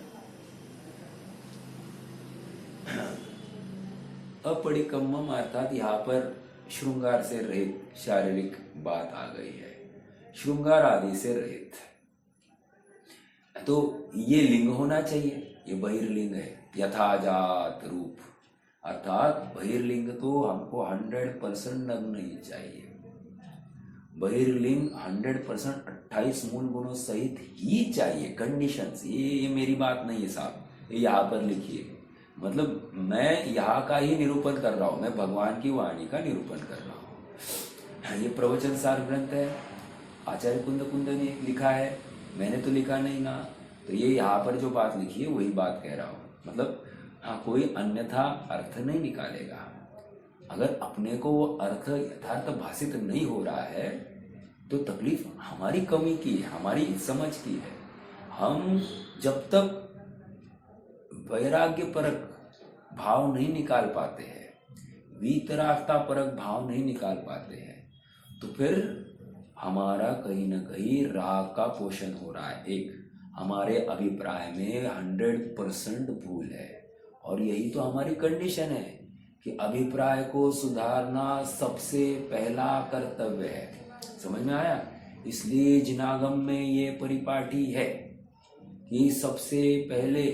अपड़िकम्मम अर्थात यहाँ पर श्रृंगार से रहित शारीरिक बात आ गई है, श्रृंगार आदि से रहित। तो ये लिंग होना चाहिए, ये बहिर्लिंग है। यथाजात रूप अर्थात बहिर्लिंग तो हमको 100% नग्न ही चाहिए। बहिर्लिंग 100% 28 मूल गुणों सहित ही चाहिए। कंडीशंस, ये मेरी बात नहीं है साहब, ये यहाँ पर लिखिए। मतलब मैं यहाँ का ही निरूपण कर रहा हूँ, मैं भगवान की वाणी का निरूपण कर रहा हूँ। ये प्रवचन सार ग्रंथ है, आचार्य कुंद ने लिखा है, मैंने तो लिखा नहीं ना। तो ये यहाँ पर जो बात लिखी है वही बात कह रहा हूँ। मतलब हाँ, कोई अन्यथा अर्थ नहीं निकालेगा। अगर अपने को वो अर्थ यथार्थ भाषित नहीं हो रहा है तो तकलीफ हमारी कमी की है, हमारी समझ की है। हम जब तक वैराग्य परक भाव नहीं निकाल पाते हैं, वीतरागता परक भाव नहीं निकाल पाते हैं, तो फिर हमारा कहीं ना कहीं राग का पोषण हो रहा है। एक हमारे अभिप्राय में 100% भूल है, और यही तो हमारी कंडीशन है कि अभिप्राय को सुधारना सबसे पहला कर्तव्य है। समझ में आया? इसलिए जिनागम में ये परिपाटी है कि सबसे पहले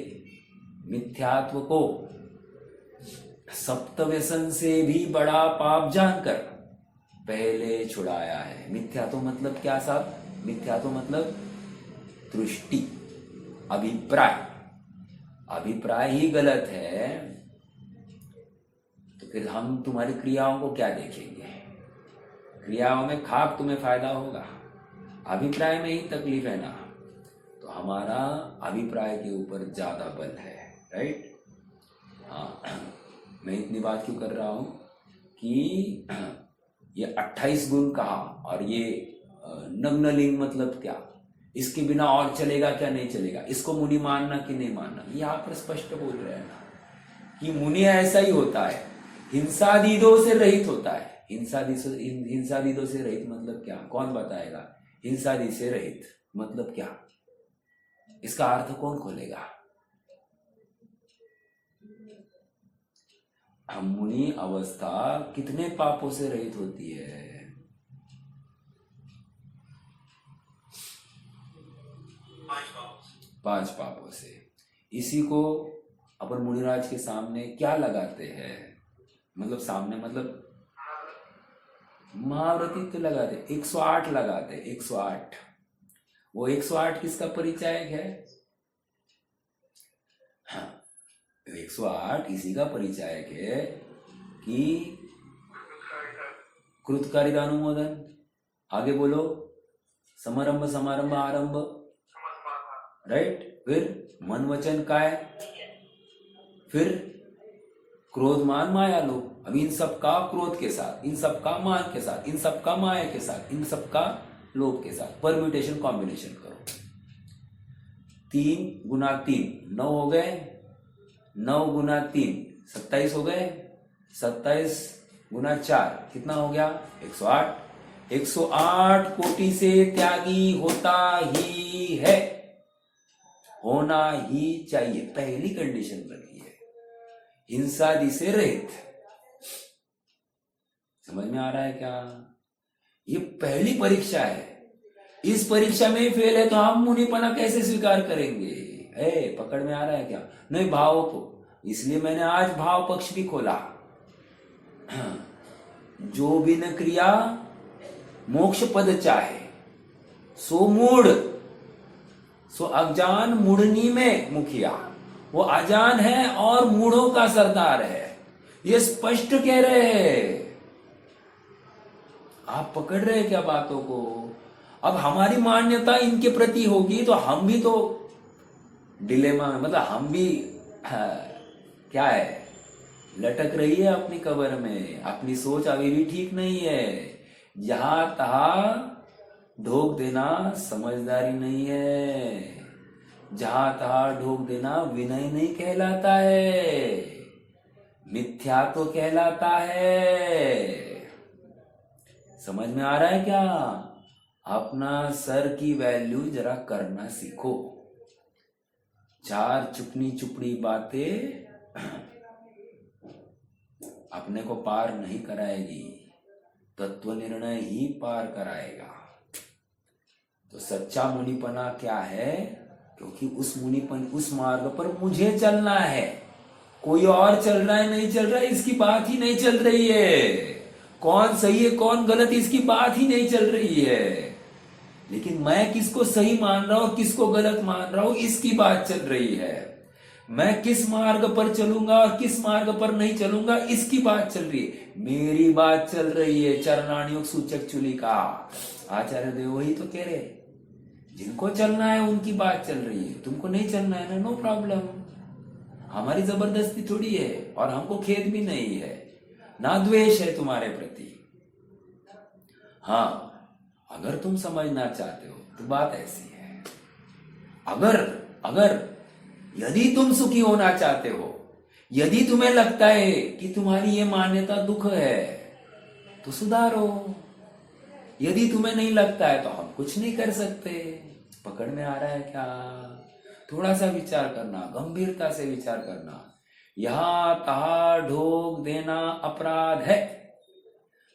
मिथ्यात्व को सप्तव्यसन से भी बड़ा पाप जानकर पहले छुड़ाया है। मिथ्या तो मतलब क्या साहब? मिथ्या तो मतलब दृष्टि, अभिप्राय। अभिप्राय ही गलत है तो फिर हम तुम्हारी क्रियाओं को क्या देखेंगे? क्रियाओं में खाक तुम्हें फायदा होगा, अभिप्राय में ही तकलीफ है ना। तो हमारा अभिप्राय के ऊपर ज्यादा बल है, राइट? हाँ, मैं इतनी बात क्यों कर रहा हूं कि ये 28 गुण कहा, और ये नग्न लिंग मतलब क्या, इसके बिना और चलेगा क्या नहीं चलेगा, इसको मुनि मानना कि नहीं मानना, यहाँ पर स्पष्ट बोल रहे हैं ना कि मुनि ऐसा ही होता है, हिंसादीदों से रहित होता है। हिंसादीदों से रहित मतलब क्या? कौन बताएगा? हिंसादी से रहित मतलब क्या? इसका अर्थ कौन खोलेगा? मुनि अवस्था कितने पापों से रहित होती है? 5 पापों से। इसी को अपन मुनिराज के सामने क्या लगाते हैं? मतलब सामने मतलब महाव्रती तो लगाते, 108 लगाते, 108। वो 108 किसका परिचायक है? हाँ, 108 इसी का परिचायक है कि कृतकारितानुमोदन। आगे बोलो, समारंभ समारंभ आरंभ, राइट? फिर मन वचन काय, फिर क्रोध मान माया लोभ। अब इन सब का क्रोध के साथ, इन सब का मान के साथ, इन सब का माया के साथ, इन सब का लोभ के साथ परम्यूटेशन कॉम्बिनेशन करो। 3 गुना 3 9 हो गए, 9 गुना 3 27 हो गए, 27 गुना 4 कितना हो गया? 108। 108 कोटि से त्यागी होता ही है, होना ही चाहिए। पहली कंडीशन रखी है, हिंसादि से रहित। समझ में आ रहा है क्या? ये पहली परीक्षा है। इस परीक्षा में फेल है तो हम मुनिपना कैसे स्वीकार करेंगे? पकड़ में आ रहा है क्या? नहीं, भाव को, इसलिए मैंने आज भाव पक्ष भी खोला। जो भी न क्रिया मोक्ष पद चाहे, सो मूढ़, सो अज्ञान मूढ़नी में मुखिया। वो अजान है और मूढ़ों का सरदार है, ये स्पष्ट कह रहे हैं। आप पकड़ रहे हैं क्या बातों को? अब हमारी मान्यता इनके प्रति होगी तो हम भी तो डिलेमा में, मतलब हम भी क्या है, लटक रही है अपनी कब्र में। अपनी सोच अभी भी ठीक नहीं है। जहां तहां ढोक देना समझदारी नहीं है, जहां तहां ढोक देना विनय नहीं कहलाता है, मिथ्या तो कहलाता है। समझ में आ रहा है क्या? अपना सर की वैल्यू जरा करना सीखो। 4 चुपनी चुपड़ी बातें अपने को पार नहीं कराएगी, तत्व निर्णय ही पार कराएगा। तो सच्चा मुनिपना क्या है? क्योंकि उस मार्ग पर मुझे चलना है, कोई और चल रहा है नहीं चल रहा है इसकी बात ही नहीं चल रही है, कौन सही है कौन गलत इसकी बात ही नहीं चल रही है। लेकिन मैं किसको सही मान रहा हूं किसको गलत मान रहा हूं इसकी बात चल रही है। मैं किस मार्ग पर चलूंगा और किस मार्ग पर नहीं चलूंगा इसकी बात चल रही है। मेरी बात चल रही है चरणानुयोग सूचक चुली का। आचार्य देव वही तो कह रहे, जिनको चलना है उनकी बात चल रही है, तुमको नहीं चलना है ना, नो प्रॉब्लम। हमारी जबरदस्ती थोड़ी है और हमको खेद भी नहीं है, ना द्वेष है तुम्हारे प्रति। हाँ, अगर तुम समझना चाहते हो तो बात ऐसी है, अगर यदि तुम सुखी होना चाहते हो, यदि तुम्हें लगता है कि तुम्हारी ये मान्यता दुख है तो सुधारो। यदि तुम्हें नहीं लगता है तो हम कुछ नहीं कर सकते। पकड़ में आ रहा है क्या? थोड़ा सा विचार करना, गंभीरता से विचार करना। यहां तहां ढोक देना अपराध है।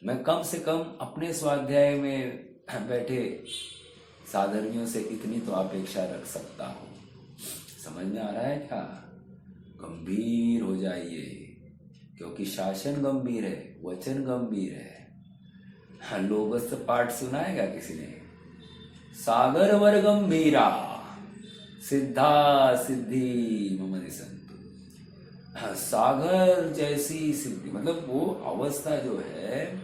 मैं कम से कम अपने स्वाध्याय में बैठे साधर्मियों से इतनी तो अपेक्षा रख सकता हूं। समझ में आ रहा है क्या? गंभीर हो जाइए, क्योंकि शासन गंभीर है, वचन गंभीर है। लोगस पाठ सुनाएगा किसी ने? सागर वर गंभीरा सिद्धा सिद्धि मम संतु। सागर जैसी सिद्धि, मतलब वो अवस्था जो है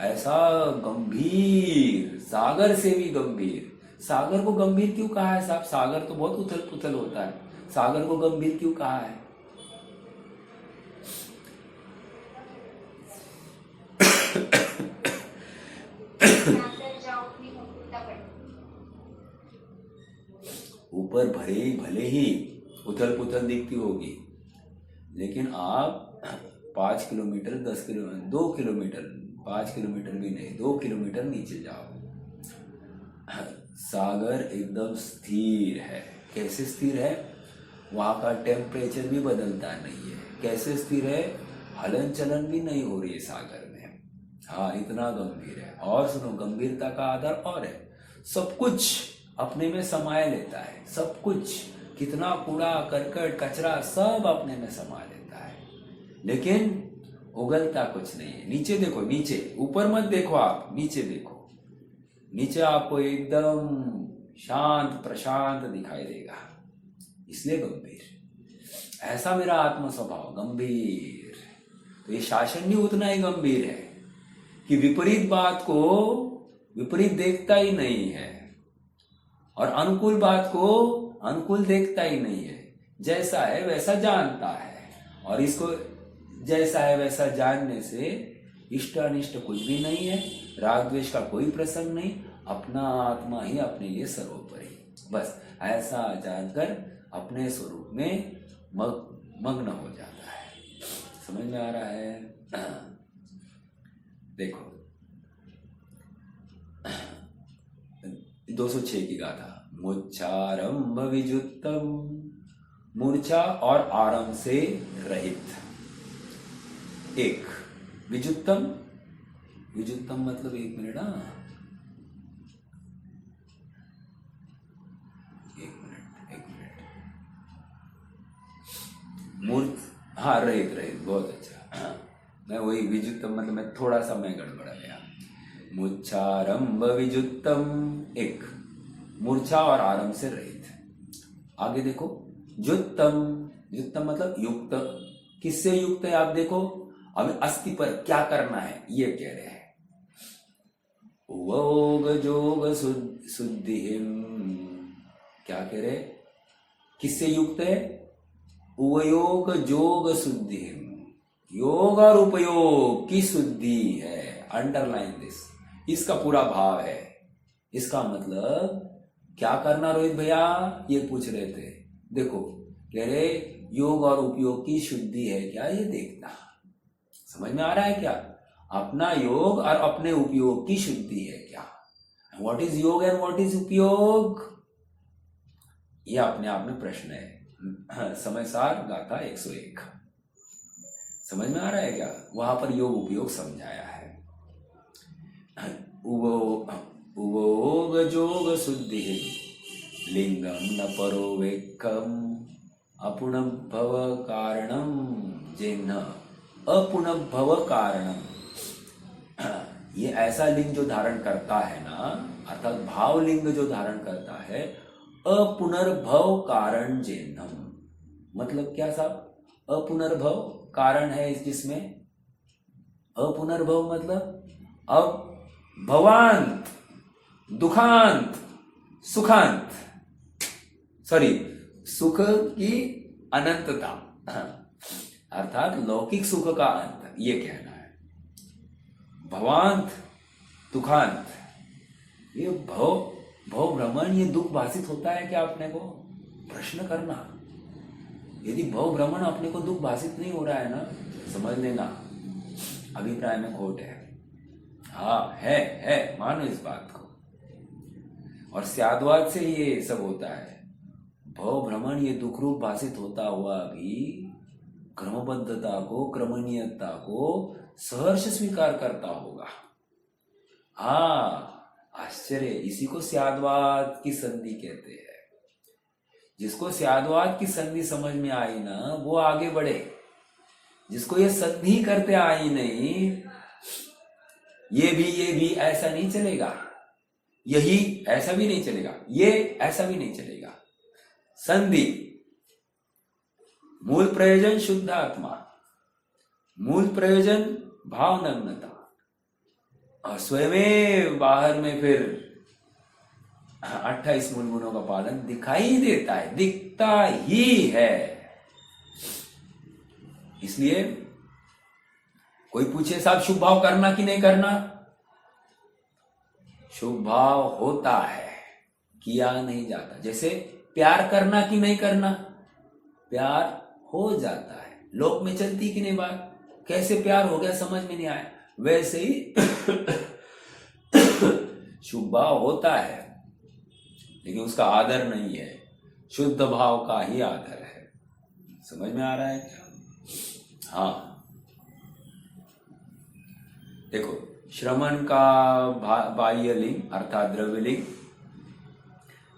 ऐसा गंभीर, सागर से भी गंभीर। सागर को गंभीर क्यों कहा है साहब? सागर तो बहुत उथल पुथल होता है, सागर को गंभीर क्यों कहा है? ऊपर भले ही उथल पुथल दिखती होगी, लेकिन आप 5 किलोमीटर 10 किलोमीटर 2 किलोमीटर 5 किलोमीटर भी नहीं 2 किलोमीटर नीचे जाओ, सागर एकदम स्थिर है। कैसे स्थिर है? वहां का टेम्परेचर भी बदलता नहीं है। कैसे स्थिर है? हलन चलन भी नहीं हो रही है सागर में। हाँ, इतना गंभीर है। और सुनो, गंभीरता का आधार और है, सब कुछ अपने में समाये लेता है। सब कुछ, कितना कूड़ा करकट कचरा सब अपने में समा लेता है, लेकिन उगलता कुछ नहीं है। नीचे देखो, नीचे, ऊपर मत देखो आप, नीचे देखो। नीचे आपको एकदम शांत प्रशांत दिखाई देगा, इसलिए गंभीर। ऐसा मेरा आत्म स्वभाव, गंभीर। तो ये शासन भी उतना ही गंभीर है कि विपरीत बात को विपरीत देखता ही नहीं है और अनुकूल बात को अनुकूल देखता ही नहीं है। जैसा है वैसा जानता है, और इसको जैसा है वैसा जानने से इष्ट अनिष्ट कुछ भी नहीं है, राग द्वेष का कोई प्रसंग नहीं, अपना आत्मा ही अपने लिए सर्वोपरि। बस ऐसा जानकर अपने स्वरूप में मग्न हो जाता है। समझ में आ रहा है? देखो 206 की गाथा। मुच्छारंभ विजुत्तम, मूर्छा और आरंभ से रहित। एक विजुत्तम, विजुत्तम मतलब 1 मिनट, एक मिनट। हाँ, रहित रहित, बहुत अच्छा। मैं वही विजुत्तम मतलब मैं थोड़ा सा मैं गड़बड़ा गया। मुच्छारंभ विजुत्तम, एक मूर्छा और आरंभ से रहित। आगे देखो जुत्तम, जुत्तम मतलब युक्त। किससे युक्त है आप देखो, अब अस्थि पर क्या करना है ये कह रहे हैं। उवोग जोग शुद्धिम, क्या कह रहे, किससे युक्त है, उवयोग जोग शुद्धिम, योग और उपयोग की शुद्धि है। अंडरलाइन दिस, इसका पूरा भाव है। इसका मतलब क्या करना रोहित भैया, ये पूछ रहे थे। देखो कह रहे योग और उपयोग की शुद्धि है क्या, ये देखना। समझ में आ रहा है क्या, अपना योग और अपने उपयोग की शुद्धि है क्या। व्हाट इज योग एंड व्हाट इज उपयोग, ये अपने आप में प्रश्न है। समय सार गाथा 101। समझ में आ रहा है क्या, वहां पर योग उपयोग समझाया है। उवोग जोग शुद्धि लिंगम न परो वेक्कम, अपुनभव कारणम जिन्ह अपुनभव कारणम। ये ऐसा लिंग जो धारण करता है ना, अर्थात भाव लिंग जो धारण करता है, अपुनर्भव कारण जिन्हम, मतलब क्या साहब, अपुनर्भव कारण है जिसमें, अपुनर्भव मतलब अब भवांत, दुखांत, सुखांत, सॉरी सुख की अनंतता, अर्थात लौकिक सुख का अंत, ये कहना है। भवांत दुखांत, ये भव भ्रमण, ये दुख भाषित होता है क्या अपने को, प्रश्न करना। यदि भव भ्रमण अपने को दुख भाषित नहीं हो रहा है ना, समझ लेना अभिप्राय में खोट है। हाँ है, मानो इस बात को। और स्याद्वाद से ये सब होता है। भव भ्रमण ये दुख रूप भाषित होता हुआ भी क्रमबद्धता को, क्रमणीयता को सहर्ष स्वीकार करता होगा। हाँ, आश्चर्य, इसी को स्याद्वाद की संधि कहते हैं। जिसको स्याद्वाद की संधि समझ में आई ना, वो आगे बढ़े। जिसको ये संधि करते आई नहीं, ये भी ऐसा नहीं चलेगा, यही ऐसा भी नहीं चलेगा, ये ऐसा भी नहीं चलेगा। संधि, मूल प्रयोजन शुद्ध आत्मा, मूल प्रयोजन भाव नग्नता, और स्वयं बाहर में फिर 28 मूल गुणों का पालन दिखाई देता है, दिखता ही है। इसलिए कोई पूछे साहब शुभ भाव करना कि नहीं करना, शुभ भाव होता है, किया नहीं जाता। जैसे प्यार करना कि नहीं करना, प्यार हो जाता है। लोक में चलती कि नहीं बात, कैसे प्यार हो गया समझ में नहीं आया, वैसे ही शुभ भाव होता है, लेकिन उसका आदर नहीं है, शुद्ध भाव का ही आदर है। समझ में आ रहा है क्या? हाँ, देखो श्रमण का बाह्य लिंग अर्थात द्रव्य लिंग,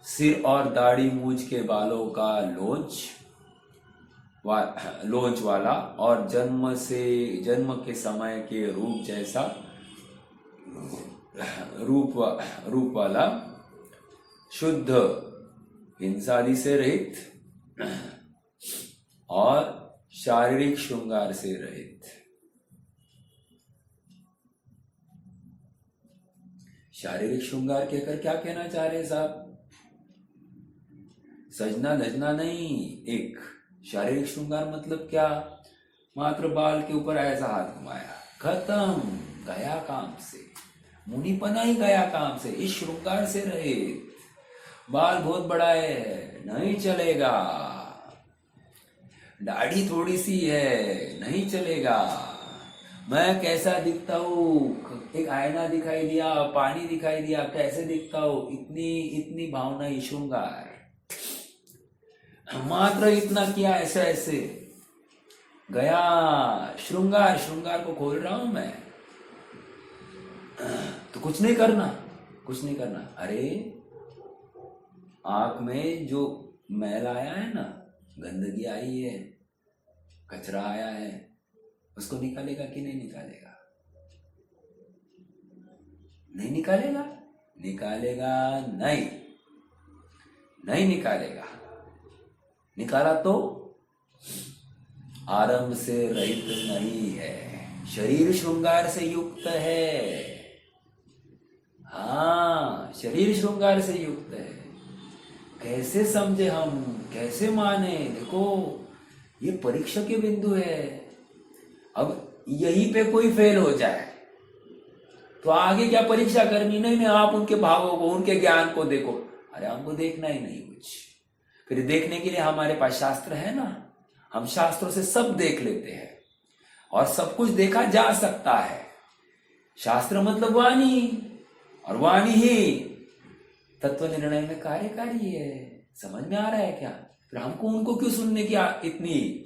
सिर और दाढ़ी मूछ के बालों का लोंच वाला, और जन्म के समय के रूप जैसा रूप वाला, शुद्ध हिंसादि से रहित और शारीरिक श्रृंगार से रहित। शारीरिक श्रृंगार कहकर क्या कहना चाह रहे हैं साहब, सजना धजना नहीं। एक शारीरिक श्रृंगार मतलब क्या, मात्र बाल के ऊपर ऐसा हाथ घुमाया, खत्म, गया काम से, मुनिपना ही गया काम से। इस श्रृंगार से रहे, बाल बहुत बड़ा है नहीं चलेगा, दाढ़ी थोड़ी सी है नहीं चलेगा, मैं कैसा दिखता हूँ, एक आईना दिखाई दिया, पानी दिखाई दिया, कैसे दिखता हूँ, इतनी इतनी भावना, ये श्रृंगार, मात्र इतना किया, ऐसे ऐसे गया, श्रृंगार, श्रृंगार को खोल रहा हूं मैं, तो कुछ नहीं करना, कुछ नहीं करना। अरे आंख में जो मैल आया है ना, गंदगी आई है, कचरा आया है, उसको निकालेगा कि नहीं निकालेगा? नहीं निकालेगा, निकालेगा नहीं, नहीं निकालेगा। निकाला तो आरंभ से रहित नहीं है, शरीर श्रृंगार से युक्त है। हाँ, शरीर श्रृंगार से युक्त है। कैसे समझे हम, कैसे माने? देखो ये परीक्षा के बिंदु है। अब यहीं पे कोई फेल हो जाए तो आगे क्या परीक्षा करनी? नहीं, आप उनके भावों को, उनके ज्ञान को देखो। अरे हमको देखना ही नहीं कुछ। फिर देखने के लिए हमारे पास शास्त्र है ना, हम शास्त्रों से सब देख लेते हैं और सब कुछ देखा जा सकता है। शास्त्र मतलब वाणी, और वाणी ही तत्व निर्णय में कार्यकारी है। समझ में आ रहा है क्या? फिर हमको उनको क्यों सुनने की इतनी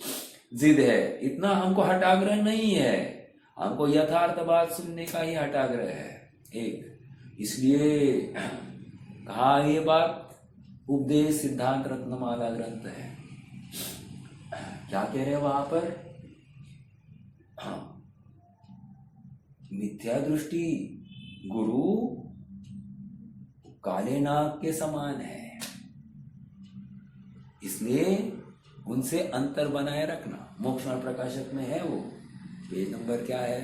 जिद है? इतना हमको हठाग्रह नहीं है, हमको यथार्थ बात सुनने का ही हठाग्रह है एक। इसलिए कहा ये बात उपदेश सिद्धांत रत्नमाला ग्रंथ है। क्या कह रहे हैं वहां पर? हाँ, मिथ्या दृष्टि गुरु काले नाग के समान है, इसलिए उनसे अंतर बनाए रखना। मोक्षमार्ग प्रकाशक में है वो, पेज नंबर क्या है?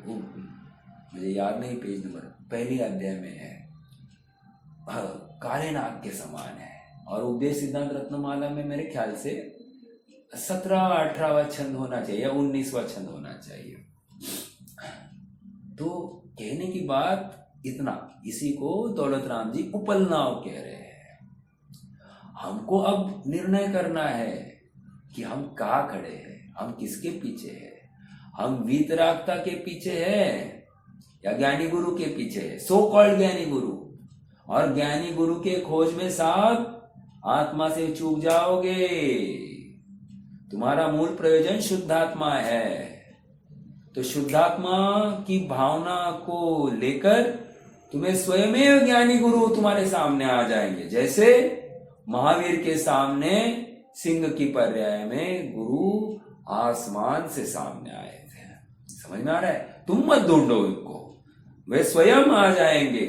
वो मुझे याद नहीं, पेज नंबर पहली अध्याय में है। काले नाग के समान है। और उपदेश सिद्धांत रत्नमाला में मेरे ख्याल से 17-18वां छंद होना चाहिए या 19वां छंद होना चाहिए। तो कहने की बात इतना, इसी को दौलत राम जी उपलनाव कह रहे हैं। हमको अब निर्णय करना है कि हम कहाँ खड़े हैं, हम किसके पीछे हैं। हम वीतरागता के पीछे हैं या ज्ञानी गुरु के पीछे है? सो कॉल्ड ज्ञानी गुरु। और ज्ञानी गुरु के खोज में साथ आत्मा से चूक जाओगे। तुम्हारा मूल प्रयोजन शुद्धात्मा है, तो शुद्धात्मा की भावना को लेकर तुम्हें स्वयं ज्ञानी गुरु तुम्हारे सामने आ जाएंगे। जैसे महावीर के सामने सिंह की पर्याय में गुरु आसमान से सामने आए थे। समझ में आ रहा है? तुम मत ढूंढो उनको, वे स्वयं आ जाएंगे।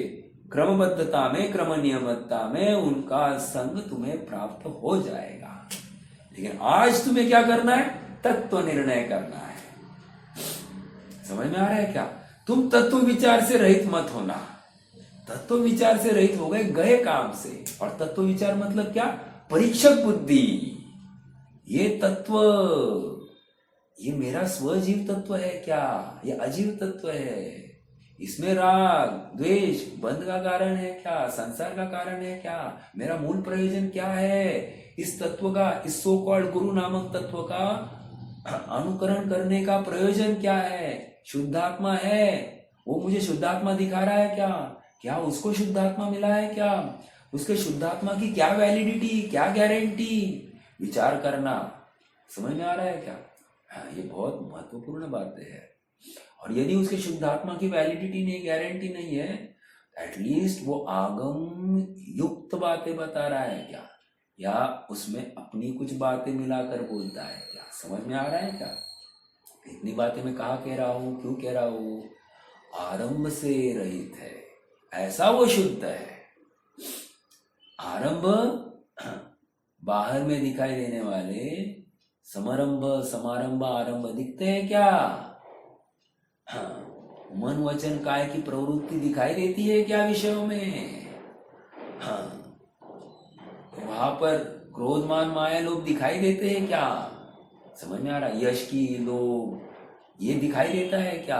क्रमबद्धता में, क्रम नियमता में उनका संग तुम्हें प्राप्त हो जाएगा। लेकिन आज तुम्हें क्या करना है? तत्व निर्णय करना है। समझ में आ रहा है क्या? तुम तत्व विचार से रहित मत होना। तत्व विचार से रहित हो गए काम से। और तत्व विचार मतलब क्या? परीक्षक बुद्धि। ये तत्व, ये मेरा स्वजीव तत्व है क्या? ये अजीव तत्व है? इसमें राग द्वेष बंध का कारण है क्या? संसार का कारण है क्या? मेरा मूल प्रयोजन क्या है? इस तत्व का, इस सो कॉल्ड गुरु नामक तत्व का अनुकरण करने का प्रयोजन क्या है? शुद्धात्मा है, वो मुझे शुद्धात्मा दिखा रहा है क्या? क्या उसको शुद्धात्मा मिला है क्या? उसके शुद्धात्मा की क्या वैलिडिटी, क्या गारंटी? विचार करना। समझ में आ रहा है क्या? हाँ, ये बहुत महत्वपूर्ण बातें है। और यदि उसके शुद्धात्मा की वैलिडिटी नहीं, गारंटी नहीं है, एटलीस्ट वो आगम युक्त बातें बता रहा है क्या, या उसमें अपनी कुछ बातें मिलाकर बोलता है क्या? समझ में आ रहा है क्या? इतनी बातें मैं कहा कह रहा हूं, क्यों कह रहा हूं? आरंभ से रहित है, ऐसा वो शुद्ध है। आरंभ बाहर में दिखाई देने वाले समारंभ, समारंभ, आरंभ दिखते हैं क्या? हाँ, मन वचन काय की प्रवृत्ति दिखाई देती है क्या विषयों में? हाँ, तो वहां पर क्रोध मान माया लोग दिखाई देते हैं क्या? समझ में आ रहा? यश की लोग, ये दिखाई देता है क्या?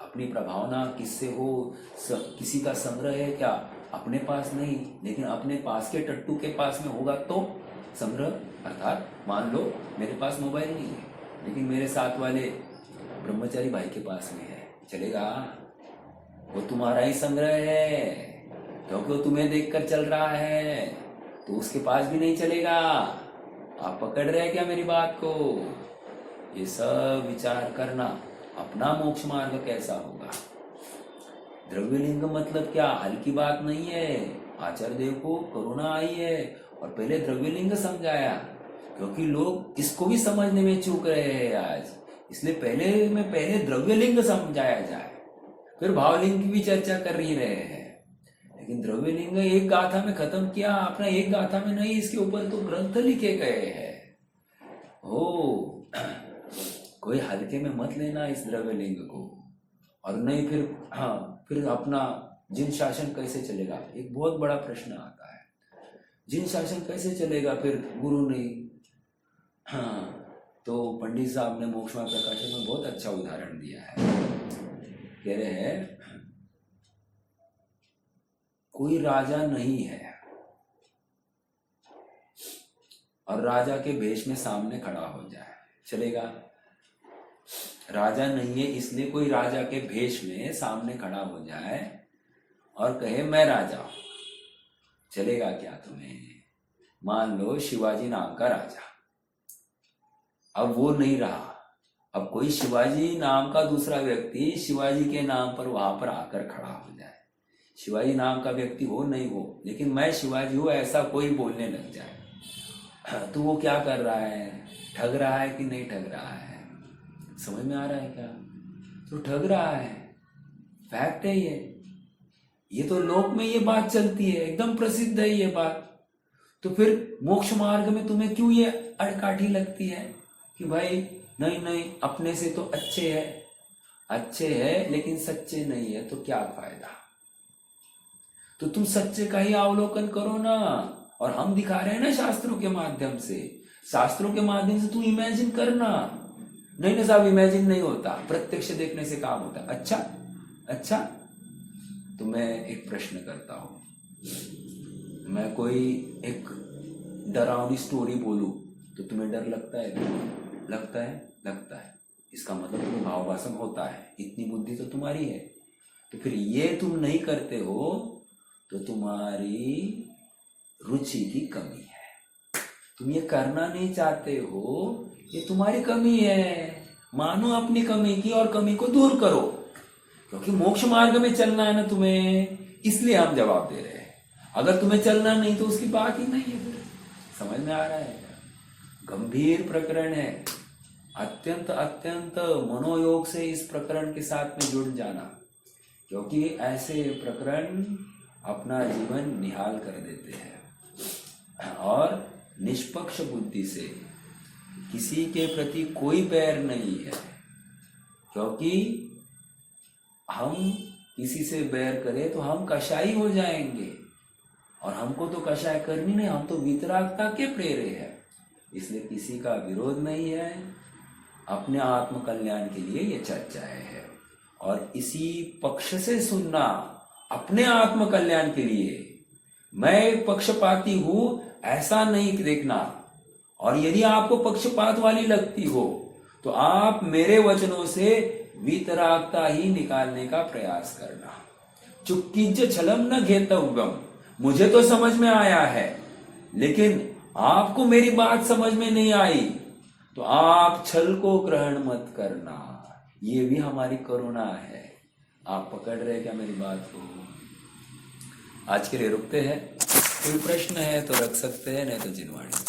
अपनी प्रभावना किससे हो, किसी का संग्रह है क्या? अपने पास नहीं, लेकिन अपने पास के टट्टू के पास में होगा तो संग्रह। अर्थात मान लो मेरे पास मोबाइल नहीं है, लेकिन मेरे साथ वाले ब्रह्मचारी भाई के पास में है, चलेगा? वो तुम्हारा ही संग्रह है, क्योंकि वो तुम्हें देखकर चल रहा है, तो उसके पास भी नहीं चलेगा। आप पकड़ रहे हैं क्या मेरी बात को? ये सब विचार करना, अपना मोक्ष मार्ग कैसा होगा। द्रव्यलिंग मतलब क्या हल्की बात नहीं है। आचार्य देव को कोरोना आई है और पहले द्रव्यलिंग समझाया, क्योंकि लोग इसको भी समझने में चूक रहे हैं आज, इसलिए पहले द्रव्यलिंग समझाया जाए, फिर भावलिंग की भी चर्चा कर ही रहे हैं। लेकिन द्रव्यलिंग एक गाथा में खत्म किया आपने, एक गाथा में नहीं, इसके ऊपर तो ग्रंथ लिखे गए हैं। कोई हल्के में मत लेना इस द्रव्यलिंग को। और नहीं फिर अपना जिन शासन कैसे चलेगा, एक बहुत बड़ा प्रश्न आता है। जिन शासन कैसे चलेगा फिर गुरु नहीं। तो पंडित साहब ने मोक्षमार्ग प्रकाशन में बहुत अच्छा उदाहरण दिया है। कह रहे हैं कोई राजा नहीं है और राजा के भेष में सामने खड़ा हो जाए, चलेगा? राजा नहीं है इसलिए कोई राजा के भेष में सामने खड़ा हो जाए और कहे मैं राजा हूं, चलेगा क्या तुम्हें? मान लो शिवाजी नाम का राजा, अब वो नहीं रहा, अब कोई शिवाजी नाम का दूसरा व्यक्ति शिवाजी के नाम पर वहां पर आकर खड़ा हो जाए। शिवाजी नाम का व्यक्ति हो नहीं हो, लेकिन मैं शिवाजी हूं ऐसा कोई बोलने लग जाए, तो वो क्या कर रहा है? ठग रहा है कि नहीं ठग रहा है? समझ में आ रहा है क्या? तो ठग रहा है, फैक्ट है ये तो लोक में ये बात चलती है, एकदम प्रसिद्ध है ये बात। तो फिर मोक्ष मार्ग में तुम्हें क्यों ये अड़काठी लगती है कि भाई नहीं अपने से तो अच्छे है लेकिन सच्चे नहीं है, तो क्या फायदा? तो तुम सच्चे का ही अवलोकन करो ना। और हम दिखा रहे हैं ना शास्त्रों के माध्यम से, तुम इमेजिन करना। नहीं साहब इमेजिन नहीं होता, प्रत्यक्ष देखने से काम होता है। अच्छा तो मैं एक प्रश्न करता हूं, मैं कोई एक डरावनी स्टोरी बोलूं तो तुम्हें डर लगता है? लगता है। इसका मतलब तुम्हें भाववासम होता है, इतनी बुद्धि तो तुम्हारी है। तो फिर ये तुम नहीं करते हो तो तुम्हारी रुचि की कमी है, तुम ये करना नहीं चाहते हो, ये तुम्हारी कमी है। मानो अपनी कमी की और कमी को दूर करो, क्योंकि मोक्ष मार्ग में चलना है ना तुम्हें, इसलिए हम जवाब दे रहे हैं। अगर तुम्हें चलना नहीं तो उसकी बात ही नहीं है। फिर समझ में आ रहा है? गंभीर प्रकरण है, अत्यंत मनोयोग से इस प्रकरण के साथ में जुड़ जाना, क्योंकि ऐसे प्रकरण अपना जीवन निहाल कर देते हैं। और निष्पक्ष बुद्धि से किसी के प्रति कोई बैर नहीं है, क्योंकि हम किसी से बैर करें तो हम कषाई हो जाएंगे, और हमको तो कषाय करनी नहीं, हम तो वितरागता के प्रेरे हैं। इसलिए किसी का विरोध नहीं है, अपने आत्म कल्याण के लिए ये चर्चाएं है। और इसी पक्ष से सुनना, अपने आत्म कल्याण के लिए। मैं पक्षपाती हूं ऐसा नहीं देखना, और यदि आपको पक्षपात वाली लगती हो तो आप मेरे वचनों से वितरागता ही निकालने का प्रयास करना। चुक्किज छलम न घेतव्यम, मुझे तो समझ में आया है, लेकिन आपको मेरी बात समझ में नहीं आई तो आप छल को ग्रहण मत करना। ये भी हमारी करुणा है। आप पकड़ रहे क्या मेरी बात को? आज के लिए रुकते हैं। कोई प्रश्न है तो रख सकते हैं, नहीं तो जिनवाणी।